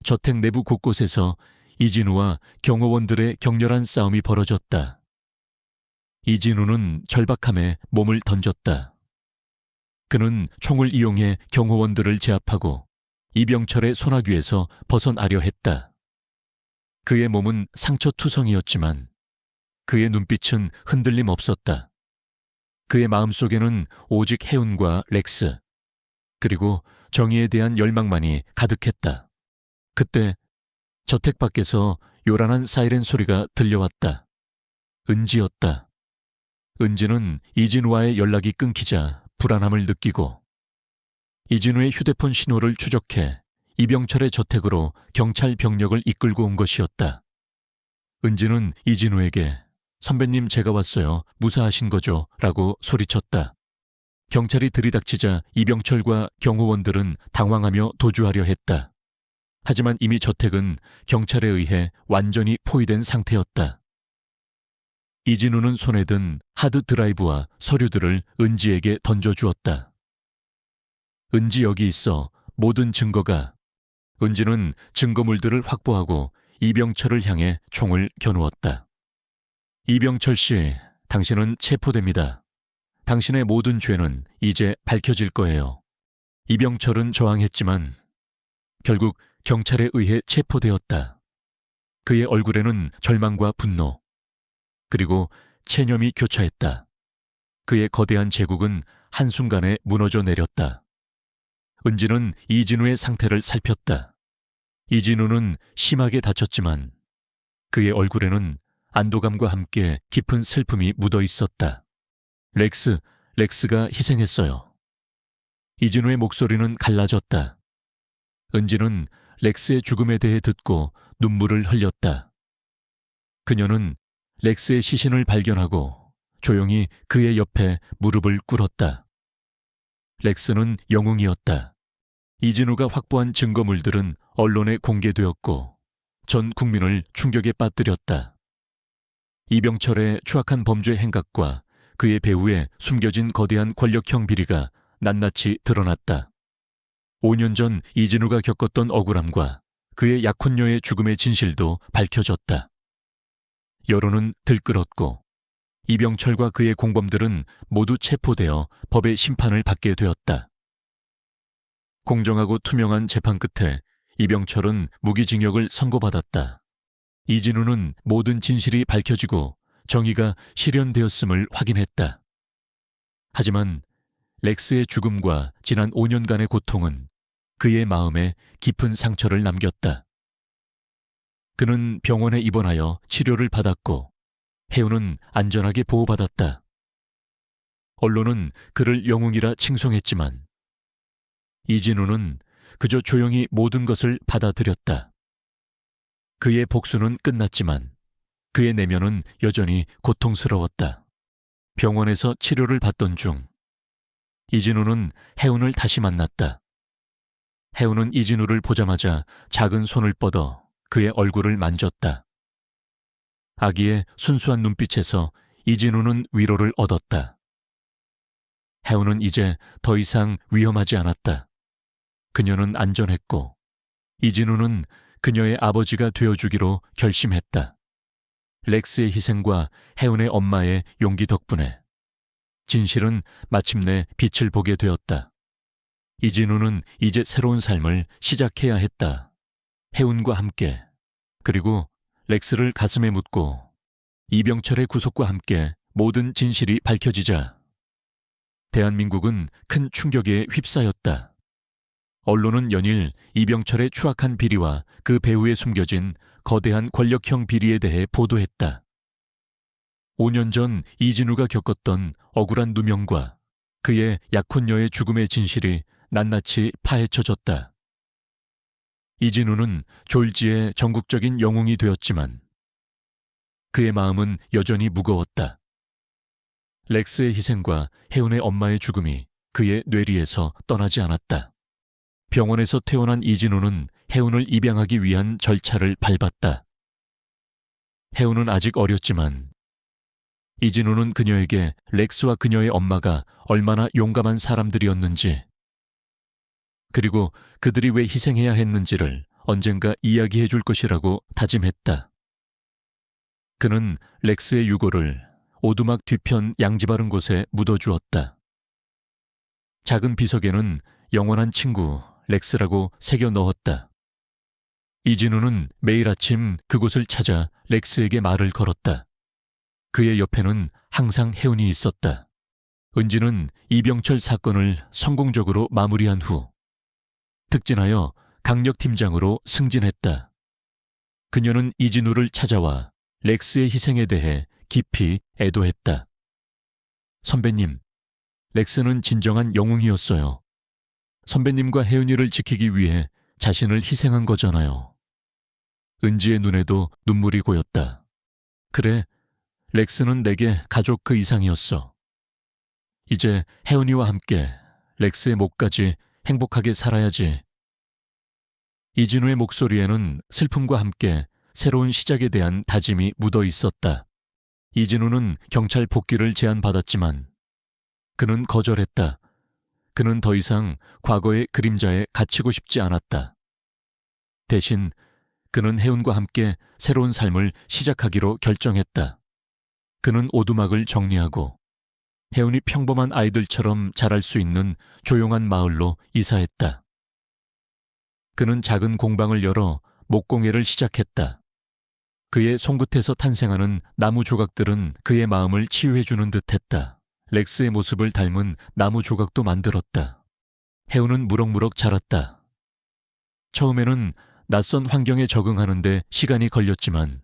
저택 내부 곳곳에서 이진우와 경호원들의 격렬한 싸움이 벌어졌다. 이진우는 절박함에 몸을 던졌다. 그는 총을 이용해 경호원들을 제압하고 이병철의 소나귀에서 벗어나려 했다. 그의 몸은 상처투성이었지만 그의 눈빛은 흔들림 없었다. 그의 마음속에는 오직 해운과 렉스, 그리고 정의에 대한 열망만이 가득했다. 그때 저택 밖에서 요란한 사이렌 소리가 들려왔다. 은지였다. 은지는 이진우와의 연락이 끊기자 불안함을 느끼고 이진우의 휴대폰 신호를 추적해 이병철의 저택으로 경찰 병력을 이끌고 온 것이었다. 은지는 이진우에게 "선배님, 제가 왔어요. 무사하신 거죠?" 라고 소리쳤다. 경찰이 들이닥치자 이병철과 경호원들은 당황하며 도주하려 했다. 하지만 이미 저택은 경찰에 의해 완전히 포위된 상태였다. 이진우는 손에 든 하드 드라이브와 서류들을 은지에게 던져주었다. "은지, 여기 있어. 모든 증거가." 은지는 증거물들을 확보하고 이병철을 향해 총을 겨누었다. "이병철 씨, 당신은 체포됩니다. 당신의 모든 죄는 이제 밝혀질 거예요." 이병철은 저항했지만 결국 경찰에 의해 체포되었다. 그의 얼굴에는 절망과 분노, 그리고 체념이 교차했다. 그의 거대한 제국은 한순간에 무너져 내렸다. 은지는 이진우의 상태를 살폈다. 이진우는 심하게 다쳤지만 그의 얼굴에는 안도감과 함께 깊은 슬픔이 묻어 있었다. 렉스가 희생했어요." 이진우의 목소리는 갈라졌다. 은지는 렉스의 죽음에 대해 듣고 눈물을 흘렸다. 그녀는 렉스의 시신을 발견하고 조용히 그의 옆에 무릎을 꿇었다. 렉스는 영웅이었다. 이진우가 확보한 증거물들은 언론에 공개되었고 전 국민을 충격에 빠뜨렸다. 이병철의 추악한 범죄 행각과 그의 배후에 숨겨진 거대한 권력형 비리가 낱낱이 드러났다. 5년 전 이진우가 겪었던 억울함과 그의 약혼녀의 죽음의 진실도 밝혀졌다. 여론은 들끓었고 이병철과 그의 공범들은 모두 체포되어 법의 심판을 받게 되었다. 공정하고 투명한 재판 끝에 이병철은 무기징역을 선고받았다. 이진우는 모든 진실이 밝혀지고 정의가 실현되었음을 확인했다. 하지만 렉스의 죽음과 지난 5년간의 고통은 그의 마음에 깊은 상처를 남겼다. 그는 병원에 입원하여 치료를 받았고 해운은 안전하게 보호받았다. 언론은 그를 영웅이라 칭송했지만 이진우는 그저 조용히 모든 것을 받아들였다. 그의 복수는 끝났지만 그의 내면은 여전히 고통스러웠다. 병원에서 치료를 받던 중 이진우는 해운을 다시 만났다. 해운은 이진우를 보자마자 작은 손을 뻗어 그의 얼굴을 만졌다. 아기의 순수한 눈빛에서 이진우는 위로를 얻었다. 해운은 이제 더 이상 위험하지 않았다. 그녀는 안전했고 이진우는 그녀의 아버지가 되어주기로 결심했다. 렉스의 희생과 해운의 엄마의 용기 덕분에 진실은 마침내 빛을 보게 되었다. 이진우는 이제 새로운 삶을 시작해야 했다. 해운과 함께, 그리고 렉스를 가슴에 묻고 이병철의 구속과 함께 모든 진실이 밝혀지자 대한민국은 큰 충격에 휩싸였다. 언론은 연일 이병철의 추악한 비리와 그 배후에 숨겨진 거대한 권력형 비리에 대해 보도했다. 5년 전 이진우가 겪었던 억울한 누명과 그의 약혼녀의 죽음의 진실이 낱낱이 파헤쳐졌다. 이진우는 졸지의 전국적인 영웅이 되었지만 그의 마음은 여전히 무거웠다. 렉스의 희생과 해운의 엄마의 죽음이 그의 뇌리에서 떠나지 않았다. 병원에서 퇴원한 이진우는 해운을 입양하기 위한 절차를 밟았다. 해운은 아직 어렸지만 이진우는 그녀에게 렉스와 그녀의 엄마가 얼마나 용감한 사람들이었는지, 그리고 그들이 왜 희생해야 했는지를 언젠가 이야기해 줄 것이라고 다짐했다. 그는 렉스의 유골을 오두막 뒤편 양지 바른 곳에 묻어주었다. 작은 비석에는 영원한 친구 렉스라고 새겨 넣었다. 이진우는 매일 아침 그곳을 찾아 렉스에게 말을 걸었다. 그의 옆에는 항상 혜운이 있었다. 은지는 이병철 사건을 성공적으로 마무리한 후 특진하여 강력팀장으로 승진했다. 그녀는 이진우를 찾아와 렉스의 희생에 대해 깊이 애도했다. 선배님, 렉스는 진정한 영웅이었어요. 선배님과 혜은이를 지키기 위해 자신을 희생한 거잖아요. 은지의 눈에도 눈물이 고였다. 그래, 렉스는 내게 가족 그 이상이었어. 이제 혜은이와 함께 렉스의 목까지 행복하게 살아야지. 이진우의 목소리에는 슬픔과 함께 새로운 시작에 대한 다짐이 묻어 있었다. 이진우는 경찰 복귀를 제안받았지만 그는 거절했다. 그는 더 이상 과거의 그림자에 갇히고 싶지 않았다. 대신 그는 혜운과 함께 새로운 삶을 시작하기로 결정했다. 그는 오두막을 정리하고 혜운이 평범한 아이들처럼 자랄 수 있는 조용한 마을로 이사했다. 그는 작은 공방을 열어 목공예를 시작했다. 그의 손끝에서 탄생하는 나무 조각들은 그의 마음을 치유해주는 듯했다. 렉스의 모습을 닮은 나무 조각도 만들었다. 혜운은 무럭무럭 자랐다. 처음에는 낯선 환경에 적응하는데 시간이 걸렸지만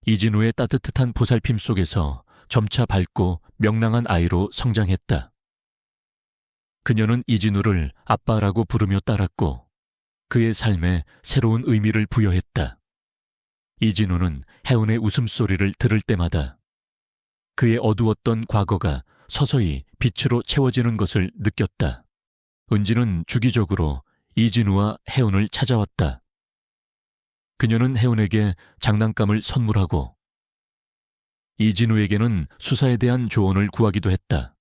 이진우의 따뜻한 보살핌 속에서 점차 밝고 명랑한 아이로 성장했다. 그녀는 이진우를 아빠라고 부르며 따랐고 그의 삶에 새로운 의미를 부여했다. 이진우는 혜운의 웃음소리를 들을 때마다 그의 어두웠던 과거가 서서히 빛으로 채워지는 것을 느꼈다. 은지는 주기적으로 이진우와 혜운을 찾아왔다. 그녀는 혜운에게 장난감을 선물하고 이진우에게는 수사에 대한 조언을 구하기도 했다.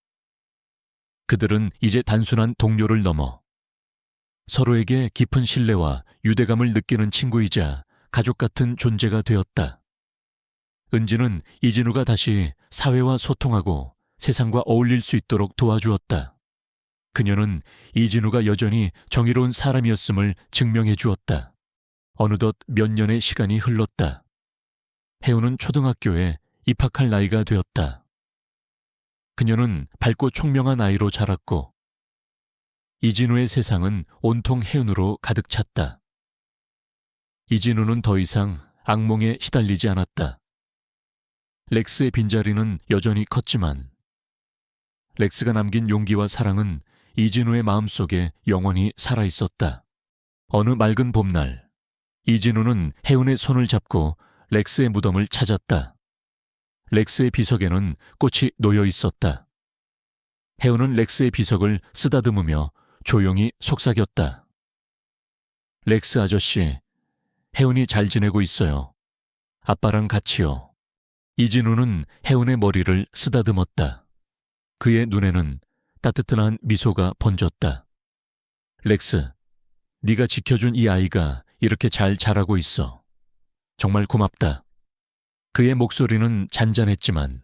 그들은 이제 단순한 동료를 넘어 서로에게 깊은 신뢰와 유대감을 느끼는 친구이자 가족 같은 존재가 되었다. 은지는 이진우가 다시 사회와 소통하고 세상과 어울릴 수 있도록 도와주었다. 그녀는 이진우가 여전히 정의로운 사람이었음을 증명해 주었다. 어느덧 몇 년의 시간이 흘렀다. 혜운은 초등학교에 입학할 나이가 되었다. 그녀는 밝고 총명한 아이로 자랐고 이진우의 세상은 온통 혜운으로 가득 찼다. 이진우는 더 이상 악몽에 시달리지 않았다. 렉스의 빈자리는 여전히 컸지만 렉스가 남긴 용기와 사랑은 이진우의 마음속에 영원히 살아있었다. 어느 맑은 봄날, 이진우는 혜운의 손을 잡고 렉스의 무덤을 찾았다. 렉스의 비석에는 꽃이 놓여 있었다. 혜운은 렉스의 비석을 쓰다듬으며 조용히 속삭였다. 렉스 아저씨, 혜운이 잘 지내고 있어요. 아빠랑 같이요. 이진우는 혜운의 머리를 쓰다듬었다. 그의 눈에는 따뜻한 미소가 번졌다. 렉스, 네가 지켜준 이 아이가 이렇게 잘 자라고 있어. 정말 고맙다. 그의 목소리는 잔잔했지만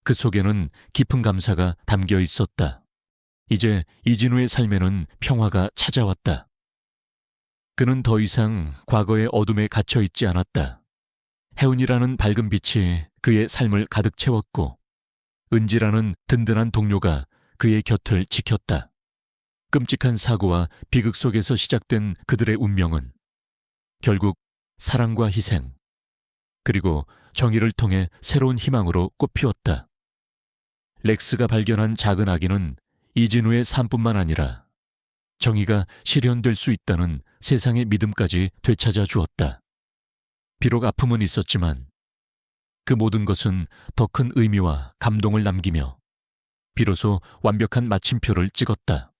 그 속에는 깊은 감사가 담겨 있었다. 이제 이진우의 삶에는 평화가 찾아왔다. 그는 더 이상 과거의 어둠에 갇혀 있지 않았다. 혜운이라는 밝은 빛이 그의 삶을 가득 채웠고 은지라는 든든한 동료가 그의 곁을 지켰다. 끔찍한 사고와 비극 속에서 시작된 그들의 운명은 결국 사랑과 희생, 그리고 정의를 통해 새로운 희망으로 꽃피웠다. 렉스가 발견한 작은 아기는 이진우의 삶뿐만 아니라 정의가 실현될 수 있다는 세상의 믿음까지 되찾아 주었다. 비록 아픔은 있었지만 그 모든 것은 더 큰 의미와 감동을 남기며 비로소 완벽한 마침표를 찍었다.